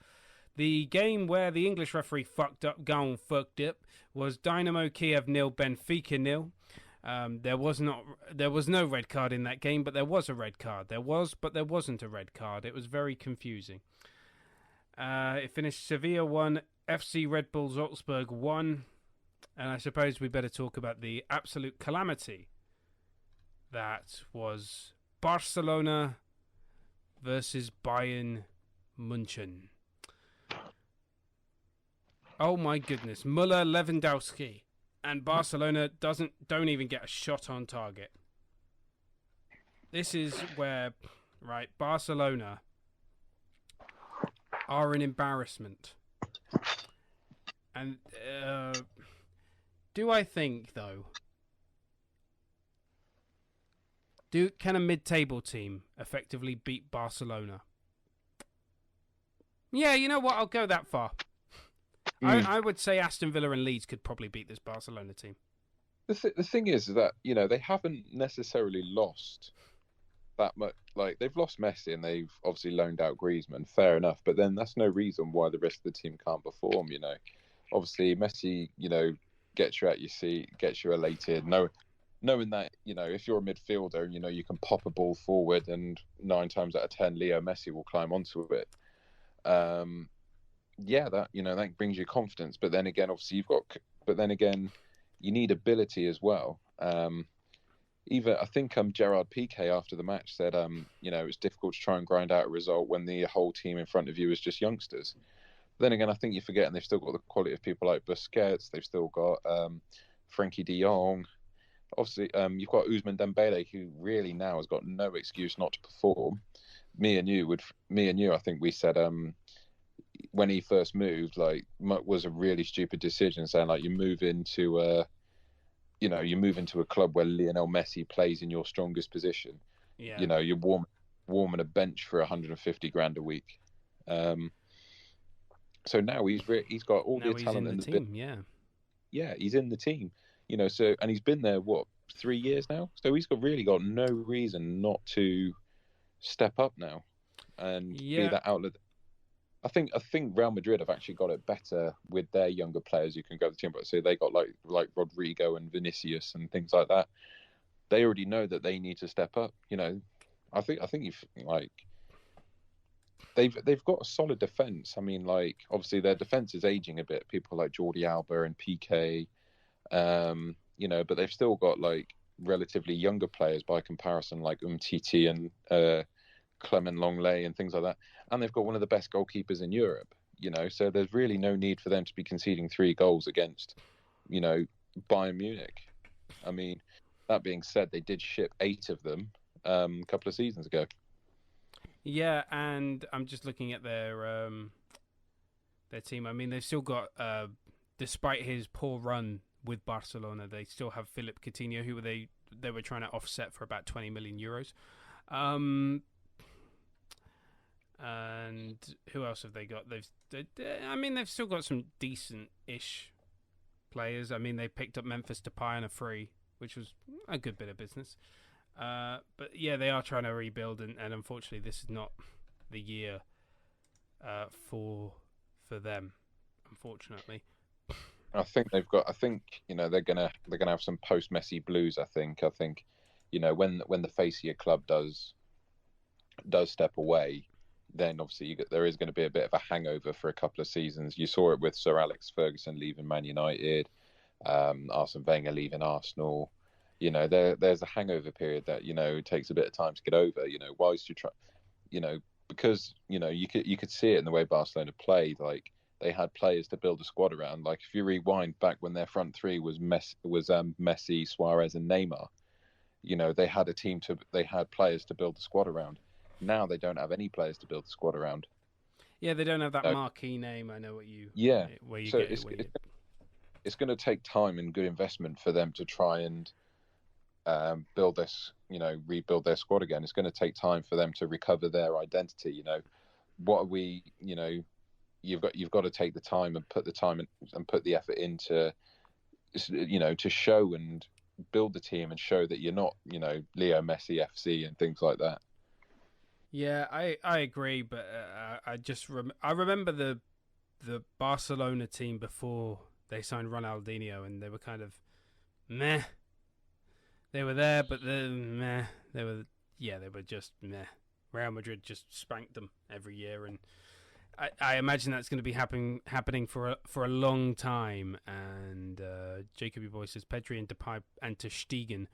The game where the English referee fucked up was Dynamo Kiev 0, Benfica 0. There was no red card in that game, but there was a red card. But there wasn't a red card. It was very confusing. It finished Sevilla 1, FC Red Bull Salzburg 1. And I suppose we better talk about the absolute calamity that was Barcelona versus Bayern Munchen. Oh my goodness. Müller, Lewandowski, and Barcelona don't even get a shot on target. This is where, right, Barcelona are an embarrassment. And do I think, though, can a mid-table team effectively beat Barcelona? Yeah, you know what? I'll go that far. I would say Aston Villa and Leeds could probably beat this Barcelona team. The thing is that, they haven't necessarily lost that much. Like, they've lost Messi and they've obviously loaned out Griezmann, fair enough. But then that's no reason why the rest of the team can't perform, Obviously, Messi, gets you out your seat, gets you elated, knowing that, if you're a midfielder, you can pop a ball forward and 9 times out of 10, Leo Messi will climb onto it. That brings you confidence. But then again, obviously you need ability as well. I think Gerard Piqué after the match said, it's difficult to try and grind out a result when the whole team in front of you is just youngsters. But then again, I think you're forgetting they've still got the quality of people like Busquets. They've still got Frankie de Jong. Obviously, you've got Ousmane Dembele, who really now has got no excuse not to perform. Me and you, I think we said when he first moved, was a really stupid decision, saying you move into a club where Lionel Messi plays in your strongest position. Yeah. You're warming a bench for 150 grand a week. So now he's got all the talent in the team. Yeah, he's in the team. And he's been there 3 years now. So he's really got no reason not to step up now and be that outlet. I think Real Madrid have actually got it better with their younger players who can go to the team. But so they got like Rodrigo and Vinicius and things like that. They already know that they need to step up. I think they've got a solid defense. I mean, obviously their defense is aging a bit. People like Jordi Alba and PK, but they've still got relatively younger players by comparison, like Umtiti and Clement Longley and things like that. And they've got one of the best goalkeepers in Europe, so there's really no need for them to be conceding 3 goals against, Bayern Munich. I mean, that being said, they did ship 8 of them a couple of seasons ago. Yeah, and I'm just looking at their team. I mean, they've still got, despite his poor run with Barcelona, they still have Philippe Coutinho, who they were trying to offset for about 20 million euros. And who else have they got? They've still got some decent-ish players. I mean, they picked up Memphis Depay on a free, which was a good bit of business. But yeah, they are trying to rebuild, and unfortunately, this is not the year for them. Unfortunately, I think they've got. I think they're gonna have some post Messi blues. I think when the face of your club does step away, then obviously there is going to be a bit of a hangover for a couple of seasons. You saw it with Sir Alex Ferguson leaving Man United, Arsene Wenger leaving Arsenal. There's a hangover period that takes a bit of time to get over. Whilst you try, because you could see it in the way Barcelona played. Like, they had players to build a squad around. Like, if you rewind back when their front three was Messi, Suarez, and Neymar, they had players to build the squad around. Now they don't have any players to build the squad around. Yeah, they don't have that marquee name. I know what you. Yeah. Where you so get it's going to take time and good investment for them to try and rebuild their squad again. It's going to take time for them to recover their identity. What are we? You've got to take the time and put the effort into, to show and build the team and show that you're not, Leo Messi FC and things like that. Yeah, I agree, but I remember the Barcelona team before they signed Ronaldinho, and they were kind of meh. They were there, but meh. They were just meh. Real Madrid just spanked them every year, and I imagine that's going to be happening for a long time. And Jacoby Boy says Pedri and Depay and Ter Stegen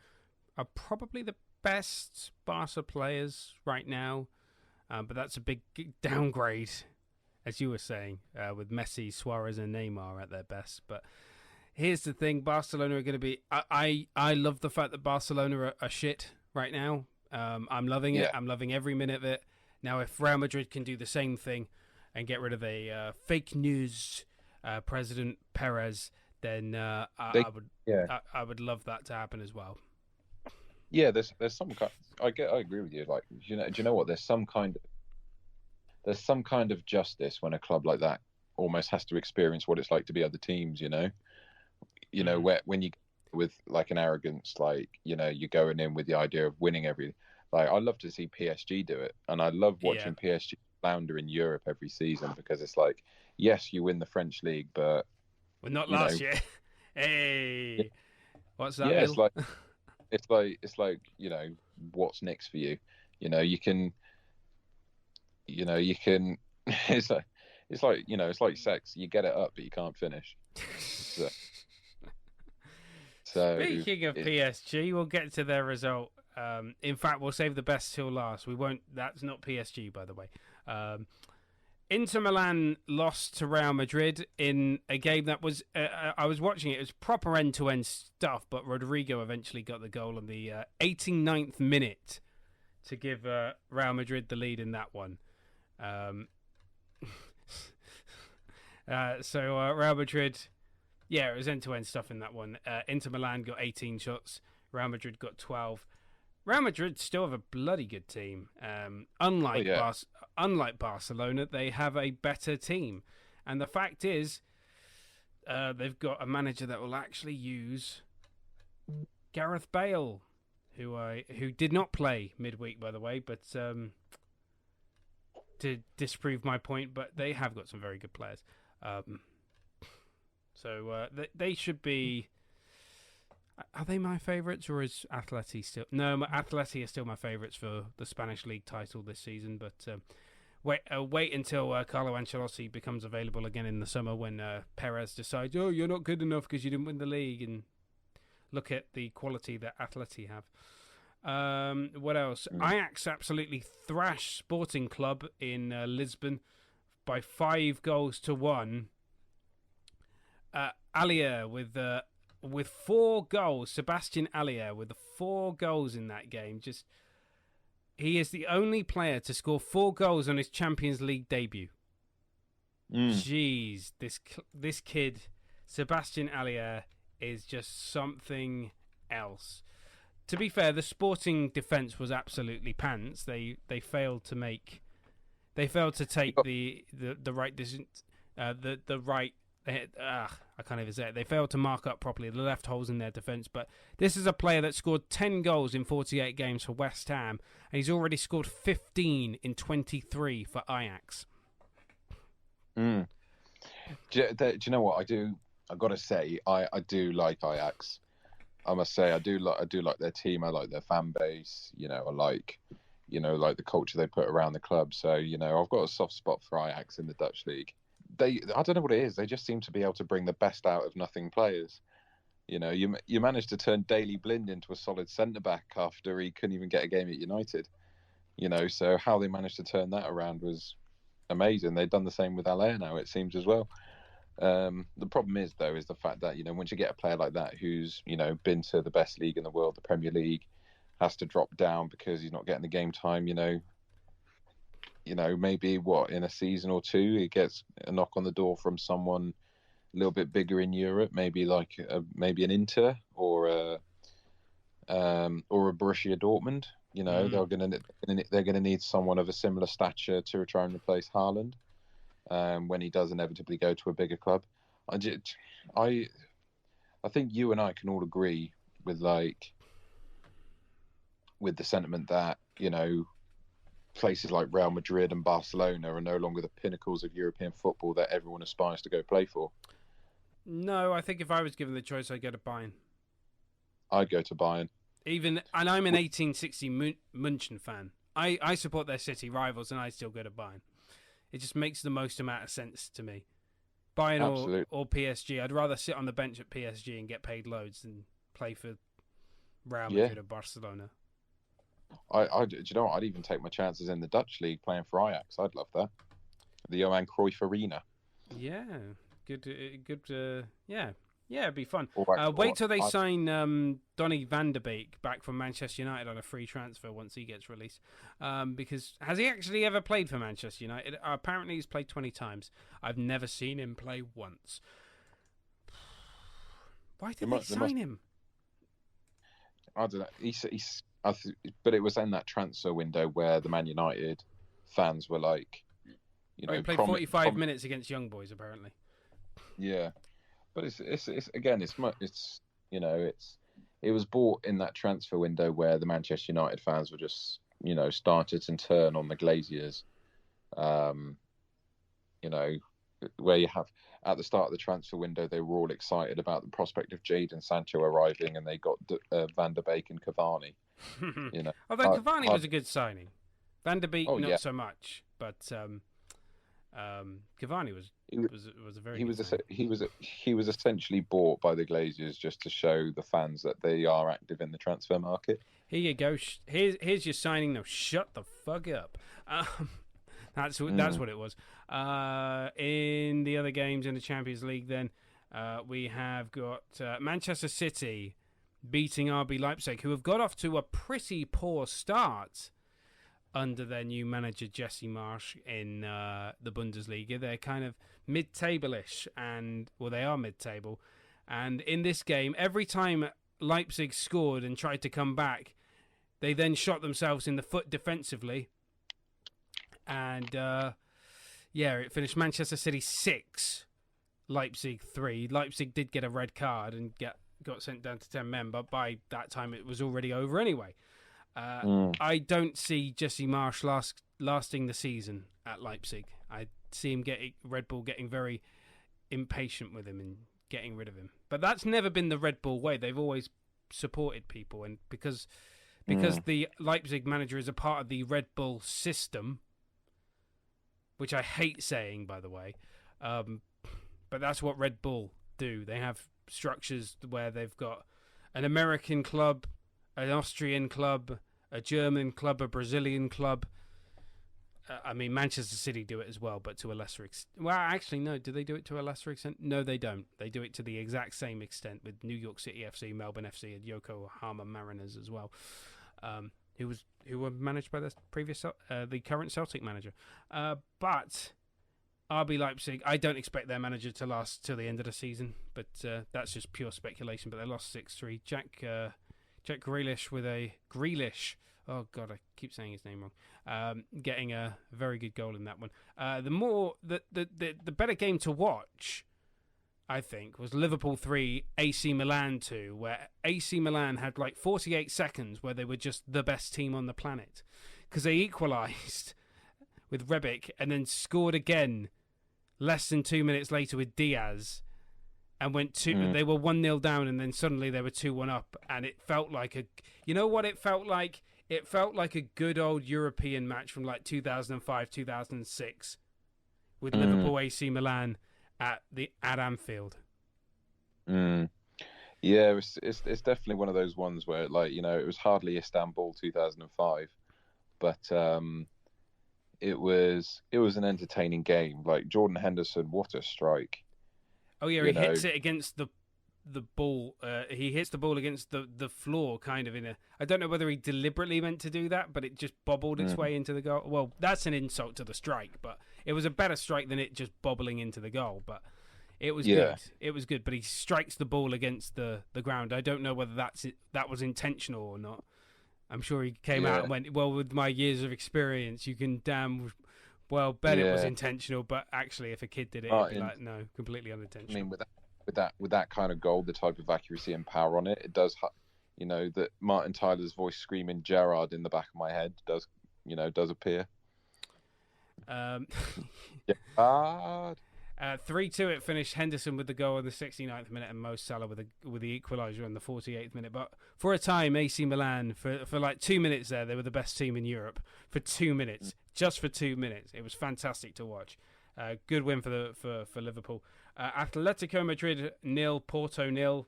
are probably the best Barca players right now, but that's a big downgrade, as you were saying, with Messi, Suarez, and Neymar at their best. But here's the thing: Barcelona are going to be. I love the fact that Barcelona are shit right now. I'm loving it. I'm loving every minute of it. Now, if Real Madrid can do the same thing and get rid of a fake news President Perez, then I would love that to happen as well. Yeah, there's some kind. I agree with you. Like, do you know what? There's some kind of justice when a club like that almost has to experience what it's like to be other teams. Where when you with like an arrogance, like you're going in with the idea of winning everything. Like, I love to see PSG do it, and I love watching PSG flounder in Europe every season, because it's like, yes, you win the French league, but not last year. Hey, what's that? Yeah, it's like what's next for you? You can it's like sex. You get it up, but you can't finish. So speaking of PSG, we'll get to their result. In fact, we'll save the best till last. We won't. That's not PSG, by the way. Inter Milan lost to Real Madrid in a game that was, I was watching it, it was proper end-to-end stuff, but Rodrigo eventually got the goal in the 89th minute to give Real Madrid the lead in that one. So Real Madrid, it was end-to-end stuff in that one. Inter Milan got 18 shots, Real Madrid got 12. Real Madrid still have a bloody good team. Unlike Barcelona, they have a better team. And the fact is, they've got a manager that will actually use Gareth Bale, who did not play midweek, by the way, but to disprove my point, but they have got some very good players. So they should be... Are they my favourites, or is Atleti still... No, Atleti are still my favourites for the Spanish league title this season, but wait until Carlo Ancelotti becomes available again in the summer, when Perez decides, you're not good enough because you didn't win the league, and look at the quality that Atleti have. What else? Ajax absolutely thrashed Sporting Club in Lisbon by 5-1. Allier with 4 goals. Sebastian Allier with the 4 goals in that game. He is the only player to score 4 goals on his Champions League debut. Jeez, this kid, Sebastian Allier, is just something else. To be fair, the Sporting defence was absolutely pants. They failed to make They failed to take got- the right decision. The right. I can't even say it. They failed to mark up properly. They left holes in their defence. But this is a player that scored 10 goals in 48 games for West Ham, and he's already scored 15 in 23 for Ajax. Do you know what I do? I got to say, I do like Ajax. I must say, I do like their team. I like their fan base. I like, like the culture they put around the club. So, I've got a soft spot for Ajax in the Dutch league. I don't know what it is. They just seem to be able to bring the best out of nothing players. You managed to turn Daley Blind into a solid centre back after he couldn't even get a game at United. So how they managed to turn that around was amazing. They've done the same with Allaire now, it seems, as well. The problem is the fact that once you get a player like that who's been to the best league in the world, the Premier League, has to drop down because he's not getting the game time. Maybe in a season or two he gets a knock on the door from someone a little bit bigger in Europe, maybe like maybe an Inter or a Borussia Dortmund. They're gonna need someone of a similar stature to try and replace Haaland. When he does inevitably go to a bigger club. I think you and I can all agree with the sentiment that places like Real Madrid and Barcelona are no longer the pinnacles of European football that everyone aspires to go play for. No, I think if I was given the choice, I'd go to Bayern. I'd go to Bayern. And I'm an 1860 Munchen fan. I support their city rivals, and I still go to Bayern. It just makes the most amount of sense to me. Bayern or PSG. I'd rather sit on the bench at PSG and get paid loads than play for Real Madrid or Barcelona. Do you know what? I'd even take my chances in the Dutch league playing for Ajax. I'd love that. The Johan Cruyff Arena. Yeah, good. It'd be fun. Wait till they sign Donny van der Beek back from Manchester United on a free transfer once he gets released. Because has he actually ever played for Manchester United? Apparently he's played 20 times. I've never seen him play once. Why did they sign him? I don't know. But it was in that transfer window where the Man United fans were like, he played 45 minutes against Young Boys apparently. Yeah. But it was bought in that transfer window where the Manchester United fans were just, started to turn on the Glaziers. Where you have at the start of the transfer window, they were all excited about the prospect of Jadon Sancho arriving, and they got Van der Beek and Cavani. Although Cavani was a good signing, Van der Beek not so much, but Cavani was a very. He was essentially bought by the Glaziers just to show the fans that they are active in the transfer market. Here you go. Here's your signing. Now shut the fuck up. That's what it was. In the other games in the Champions League, then we have got Manchester City beating RB Leipzig, who have got off to a pretty poor start under their new manager Jesse Marsch in the Bundesliga. They're kind of mid-table-ish, they are mid-table. And in this game, every time Leipzig scored and tried to come back, they then shot themselves in the foot defensively. And it finished Manchester City 6, Leipzig 3. Leipzig did get a red card and got sent down to 10 men, but by that time it was already over anyway. I don't see Jesse Marsch lasting the season at Leipzig. I see him Red Bull getting very impatient with him and getting rid of him. But that's never been the Red Bull way. They've always supported people, and because the Leipzig manager is a part of the Red Bull system, which I hate saying, by the way, but that's what Red Bull do. They have structures where they've got an American club, an Austrian club, a German club, a Brazilian club. Manchester City do it as well, but to a lesser extent. Well, actually, no. Do they do it to a lesser extent? No, they don't. They do it to the exact same extent with New York City FC, Melbourne FC, and Yokohama Mariners as well, who were managed by the current Celtic manager. But RB Leipzig, I don't expect their manager to last till the end of the season, but that's just pure speculation. But they lost 6-3. Jack Grealish with a Oh God, I keep saying his name wrong. Getting a very good goal in that one. The better game to watch, I think, was Liverpool 3, AC Milan 2, where AC Milan had like 48 seconds where they were just the best team on the planet because they equalised with Rebic and then scored again less than 2 minutes later with Diaz and went two. They were 1-0 down and then suddenly they were 2-1 up, and it felt like a. You know what it felt like? It felt like a good old European match from like 2005, 2006 with Liverpool AC Milan at Anfield. Yeah, it's definitely one of those ones where, like, you know, it was hardly Istanbul 2005, but it was an entertaining game. Like Jordan Henderson, what a strike! Oh yeah, he hits it against the ball. He hits the ball against the floor, kind of in a. I don't know whether he deliberately meant to do that, but it just bobbled its way into the goal. Well, that's an insult to the strike, but it was a better strike than it just bobbling into the goal. But it was good. It was good. But he strikes the ball against the ground. I don't know whether that was intentional or not. I'm sure he came out and went, well, with my years of experience, you can damn well bet it was intentional. But actually, if a kid did it, it'd be like, no, completely unintentional. I mean, with that kind of goal, the type of accuracy and power on it, it does, you know, that Martin Tyler's voice screaming Gerrard in the back of my head does appear. Gerrard. 3-2 it finished. Henderson with the goal in the 69th minute and Mo Salah with the equaliser in the 48th minute. But for a time, AC Milan, for like 2 minutes there, they were the best team in Europe. For 2 minutes. Just for 2 minutes. It was fantastic to watch. Good win for Liverpool. Atletico Madrid 0, Porto 0.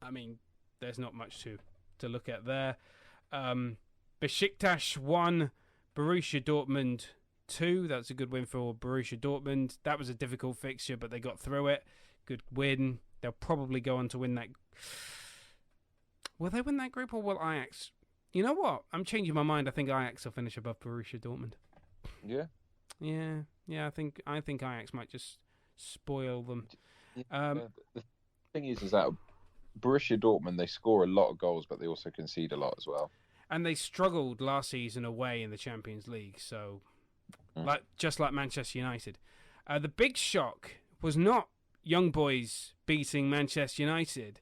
I mean, there's not much to look at there. Besiktas 1, Borussia Dortmund 2. That's a good win for Borussia Dortmund. That was a difficult fixture, but they got through it. Good win. They'll probably go on to win that. Will they win that group or will Ajax? You know what? I'm changing my mind. I think Ajax will finish above Borussia Dortmund. Yeah. Yeah. I think Ajax might just spoil them. The thing is that Borussia Dortmund, they score a lot of goals, but they also concede a lot as well. And they struggled last season away in the Champions League, so just like Manchester United. The big shock was not Young Boys beating Manchester United.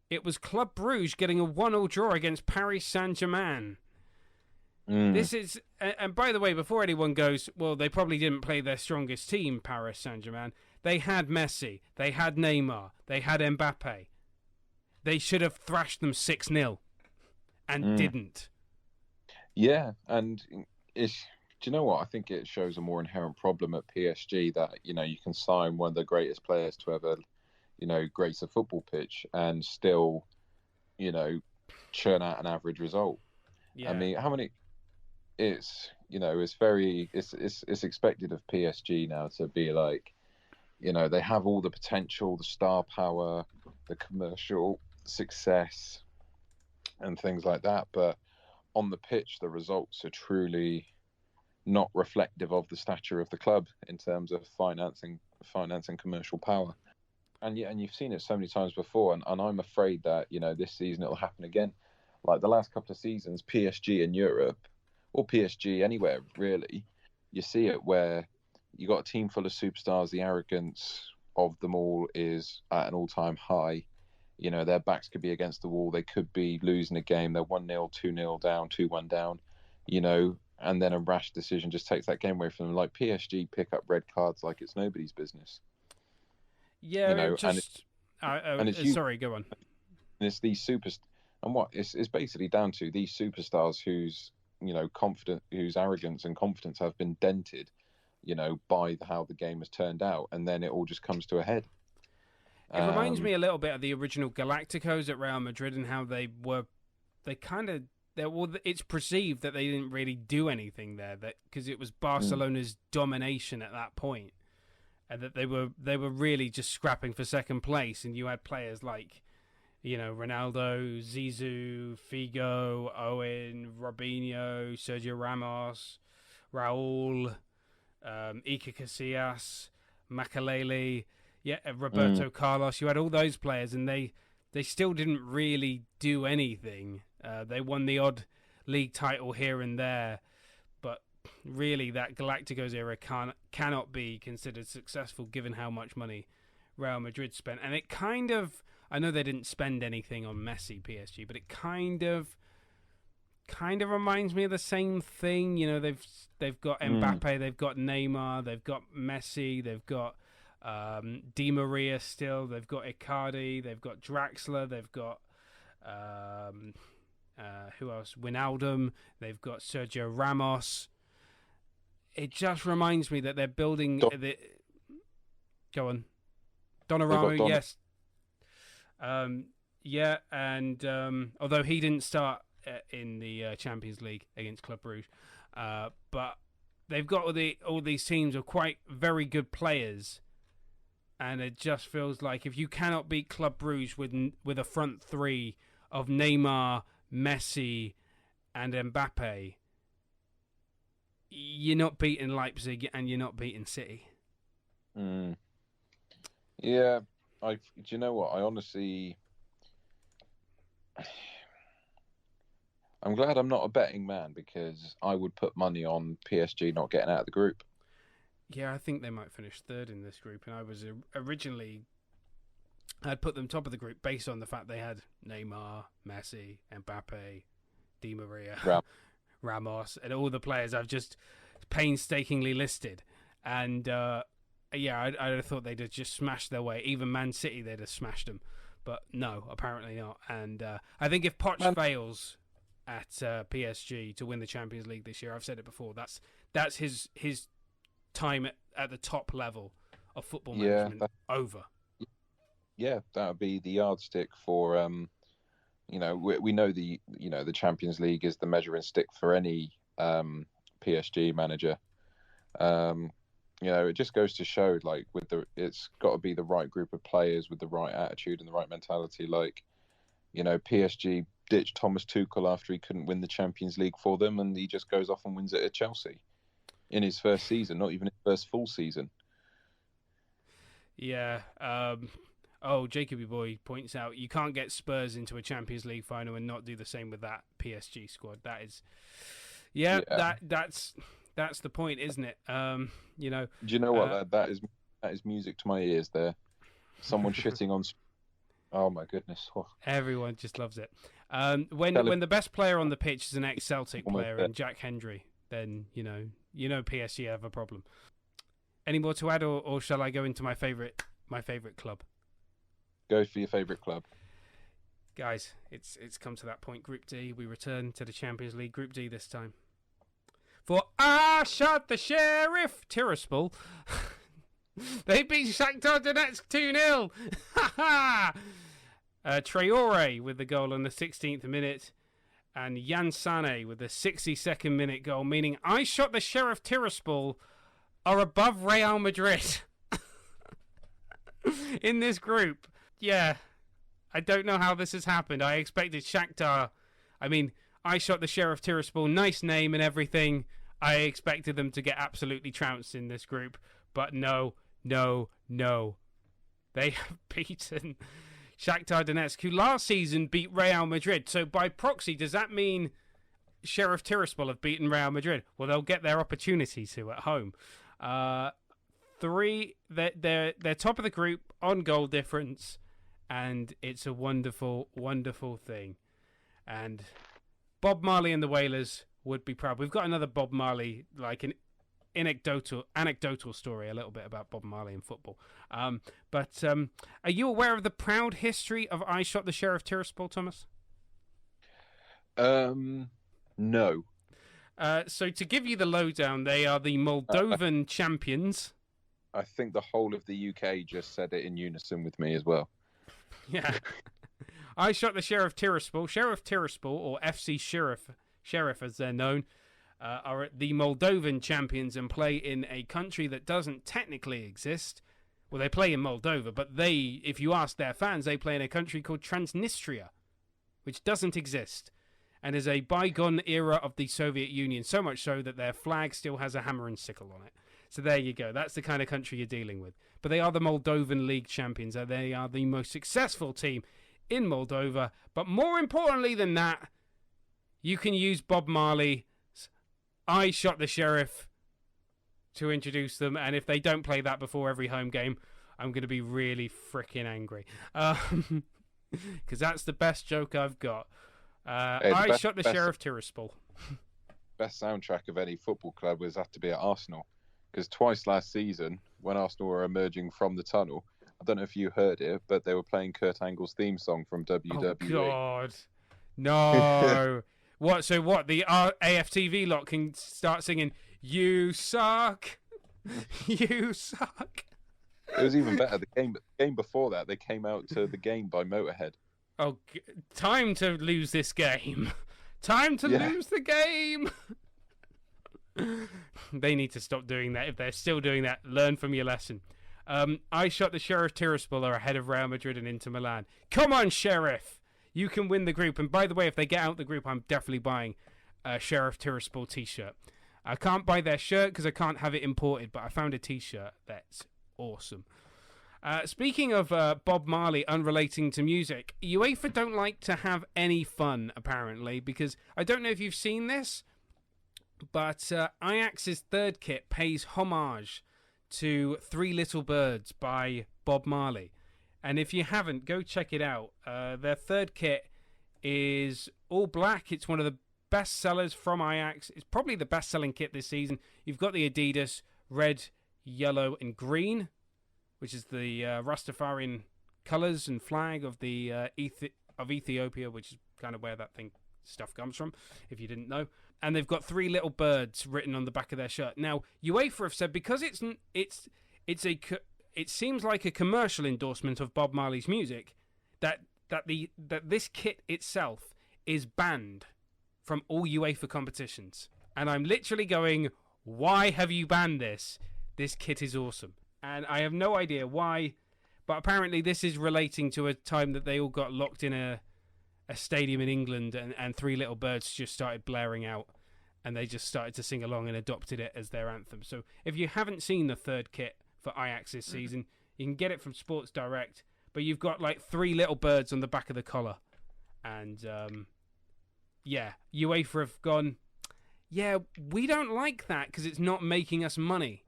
It was Club Brugge getting a 1-1 draw against Paris Saint-Germain. This is, and by the way, before anyone goes, well, they probably didn't play their strongest team, Paris Saint-Germain. They had Messi, they had Neymar, they had Mbappe. They should have thrashed them 6-0 and didn't. Yeah, and do you know what? I think it shows a more inherent problem at PSG that, you know, you can sign one of the greatest players to ever, you know, grace a football pitch and still, you know, churn out an average result. Yeah. I mean, how many? It's, you know, it's expected of PSG now to be like, you know, they have all the potential, the star power, the commercial success and things like that, but on the pitch the results are truly not reflective of the stature of the club in terms of financing commercial power. And you've seen it so many times before, and I'm afraid that, you know, this season it'll happen again. Like the last couple of seasons, PSG in Europe, or PSG anywhere really, you see it where you got a team full of superstars, the arrogance of them all is at an all-time high. You know, their backs could be against the wall, they could be losing a game, they're 1-0, 2-0 down, 2-1 down, you know, and then a rash decision just takes that game away from them. Like PSG pick up red cards like it's nobody's business. Yeah, you know, just sorry, go on. And it's these it's basically down to these superstars whose, you know, whose arrogance and confidence have been dented, you know, by how the game has turned out, and then it all just comes to a head. It reminds me a little bit of the original Galacticos at Real Madrid and how it's perceived that they didn't really do anything there, that because it was Barcelona's domination at that point, and that they were really just scrapping for second place, and you had players like, you know, Ronaldo, Zizou, Figo, Owen, Robinho, Sergio Ramos, Raul, Iker Casillas, Makalele, Roberto Carlos. You had all those players, and they still didn't really do anything. They won the odd, league title here and there. But really, that Galacticos era cannot be considered successful given how much money Real Madrid spent. And it kind of, I know they didn't spend anything on Messi, PSG, but it kind of reminds me of the same thing. You know, they've got Mbappe, they've got Neymar, they've got Messi, they've got Di Maria still, they've got Icardi, they've got Draxler, they've got who else? Wijnaldum, they've got Sergio Ramos. It just reminds me that they're building go on. Donnarumma, yes. Yeah, and although he didn't start in the Champions League against Club Brugge, but they've got all these teams of quite very good players, and it just feels like if you cannot beat Club Brugge with a front three of Neymar, Messi, and Mbappe, you're not beating Leipzig and you're not beating City. Yeah, do you know what? I honestly, I'm glad I'm not a betting man, because I would put money on PSG not getting out of the group. Yeah, I think they might finish third in this group, and I was originally, I'd put them top of the group based on the fact they had Neymar, Messi, Mbappe, Di Maria, Ramos, and all the players I've just painstakingly listed. And yeah, I'd have thought they'd have just smashed their way. Even Man City, they'd have smashed them. But no, apparently not. And I think if Poch fails at PSG to win the Champions League this year, I've said it before, that's his time at the top level of football management over. Yeah, that would be the yardstick for you know, we know the Champions League is the measuring stick for any PSG manager. You know, it just goes to show, like, it's got to be the right group of players with the right attitude and the right mentality. Like, you know, PSG ditched Thomas Tuchel after he couldn't win the Champions League for them, and he just goes off and wins it at Chelsea in his first season, not even his first full season. Yeah. Jacoby Boy points out you can't get Spurs into a Champions League final and not do the same with that PSG squad. That is, that's the point, isn't it? You know. Do you know what that is music to my ears? There, someone shitting on. Oh my goodness! Oh. Everyone just loves it. When the best player on the pitch is an ex-Celtic player and Jack Hendry, then you know PSG have a problem. Any more to add, or shall I go into my favourite club? Go for your favourite club. Guys, it's come to that point. Group D, we return to the Champions League. Group D this time. For I shot the Sheriff Tiraspol. They beat Shakhtar Donetsk 2-0. Traore with the goal on the 16th minute, and Jan Sane with the 62nd minute goal, meaning I shot the Sheriff Tiraspol are above Real Madrid in this group. Yeah, I don't know how this has happened. I expected Shakhtar. I mean, I shot the Sheriff Tiraspol. Nice name and everything. I expected them to get absolutely trounced in this group. But no. They have beaten Shakhtar Donetsk, who last season beat Real Madrid. So by proxy, does that mean Sheriff Tiraspol have beaten Real Madrid? Well, they'll get their opportunity to at home. They're top of the group on goal difference, and it's a wonderful, wonderful thing. And Bob Marley and the Wailers would be proud. We've got another Bob Marley, like an anecdotal story a little bit about Bob Marley and football. But are you aware of the proud history of I Shot the Sheriff Tiraspol, Thomas? No. So to give you the lowdown, they are the Moldovan champions. I think the whole of the UK just said it in unison with me as well. Yeah. I Shot the Sheriff Tiraspol. Sheriff Tiraspol, or FC Sheriff as they're known, are the Moldovan champions and play in a country that doesn't technically exist. Well, they play in Moldova, but if you ask their fans, they play in a country called Transnistria, which doesn't exist and is a bygone era of the Soviet Union, so much so that their flag still has a hammer and sickle on it. So there you go. That's the kind of country you're dealing with. But they are the Moldovan League champions. They are the most successful team in Moldova. But more importantly than that, you can use Bob Marley's I Shot the Sheriff to introduce them, and if they don't play that before every home game, I'm going to be really freaking angry. Because that's the best joke I've got. I Shot the Sheriff Tiraspol. Best soundtrack of any football club was have to be at Arsenal, because twice last season when Arsenal were emerging from the tunnel, I don't know if you heard it, but they were playing Kurt Angle's theme song from WWE. Oh God, no! What? So what? The AFTV lot can start singing "You suck, you suck." It was even better. The game before that, they came out to The Game by Motorhead. Oh, time to lose this game. Time to lose the game. They need to stop doing that. If they're still doing that, learn from your lesson. I Shot the Sheriff Tiraspol are ahead of Real Madrid and Inter Milan. Come on, Sheriff. You can win the group. And by the way, if they get out the group, I'm definitely buying a Sheriff Tiraspol t-shirt. I can't buy their shirt because I can't have it imported, but I found a t-shirt that's awesome. Speaking of Bob Marley unrelating to music, UEFA don't like to have any fun, apparently, because I don't know if you've seen this, but Ajax's third kit pays homage to Three Little Birds by Bob Marley. And if you haven't, go check it out. Their third kit is all black. It's one of the best sellers from Ajax. It's probably the best-selling kit this season. You've got the Adidas red, yellow, and green, which is the Rastafarian colours and flag of the of Ethiopia, which is kind of where that stuff comes from, if you didn't know. And they've got Three Little Birds written on the back of their shirt. Now, UEFA have said because it seems like a commercial endorsement of Bob Marley's music, that this kit itself is banned from all UEFA competitions. And I'm literally going, why have you banned this? This kit is awesome. And I have no idea why, but apparently this is relating to a time that they all got locked in a stadium in England and Three Little Birds just started blaring out and they just started to sing along and adopted it as their anthem. So if you haven't seen the third kit for Ajax this season, you can get it from Sports Direct, but you've got like Three Little Birds on the back of the collar. And UEFA have gone, yeah, we don't like that because it's not making us money.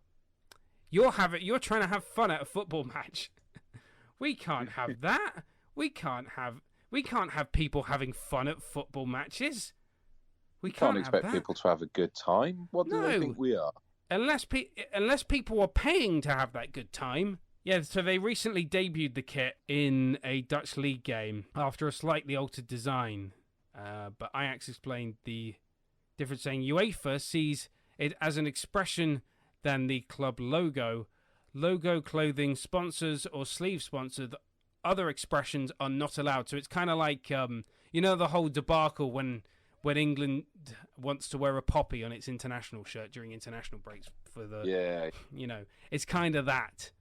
You're trying to have fun at a football match. We can't have that. We can't have people having fun at football matches. We can't expect people to have a good time. What do they think we are? Unless people are paying to have that good time. Yeah, so they recently debuted the kit in a Dutch league game after a slightly altered design. But Ajax explained the difference, saying UEFA sees it as an expression than the club logo. Logo, clothing, sponsors, or sleeve sponsor, other expressions are not allowed. So it's kind of like, the whole debacle when England wants to wear a poppy on its international shirt during international breaks for the... Yeah. It's kind of that.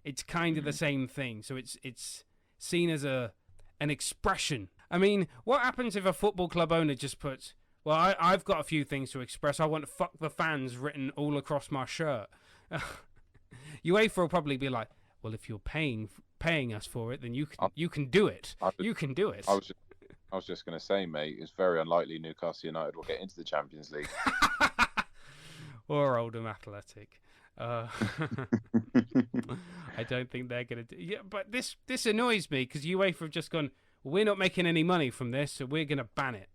It's kind of the same thing. So it's seen as an expression. I mean, what happens if a football club owner just puts... Well, I've got a few things to express. I want "fuck the fans" written all across my shirt. UEFA will probably be like, well, if you're paying us for it, then you can do it. You can do it. I was just going to say, mate, it's very unlikely Newcastle United will get into the Champions League. Or Oldham Athletic. I don't think they're going to do... Yeah, but this annoys me because UEFA have just gone, we're not making any money from this, so we're going to ban it.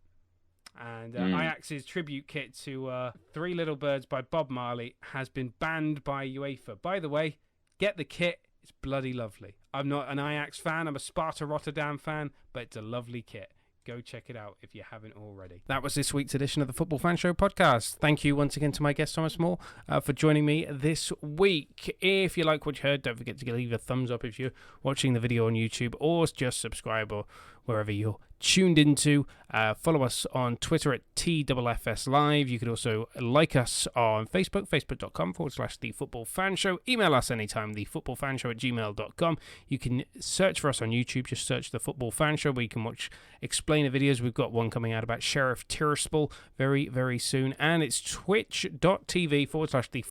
And Ajax's tribute kit to Three Little Birds by Bob Marley has been banned by UEFA. By the way, get the kit. It's bloody lovely. I'm not an Ajax fan. I'm a Sparta Rotterdam fan, but it's a lovely kit. Go check it out if you haven't already. That was this week's edition of the Football Fan Show podcast. Thank you once again to my guest, Thomas Moore, for joining me this week. If you like what you heard, don't forget to leave a thumbs up if you're watching the video on YouTube, or just subscribe or wherever you're tuned into. Follow us on Twitter at TFFS Live. You can also like us on Facebook, facebook.com/The Football Fan Show. Email us anytime, thefootballfanshow@gmail.com. You can search for us on YouTube. Just search The Football Fan Show, where you can watch explainer videos. We've got one coming out about Sheriff Tiraspol very, very soon. And it's twitch.tv/The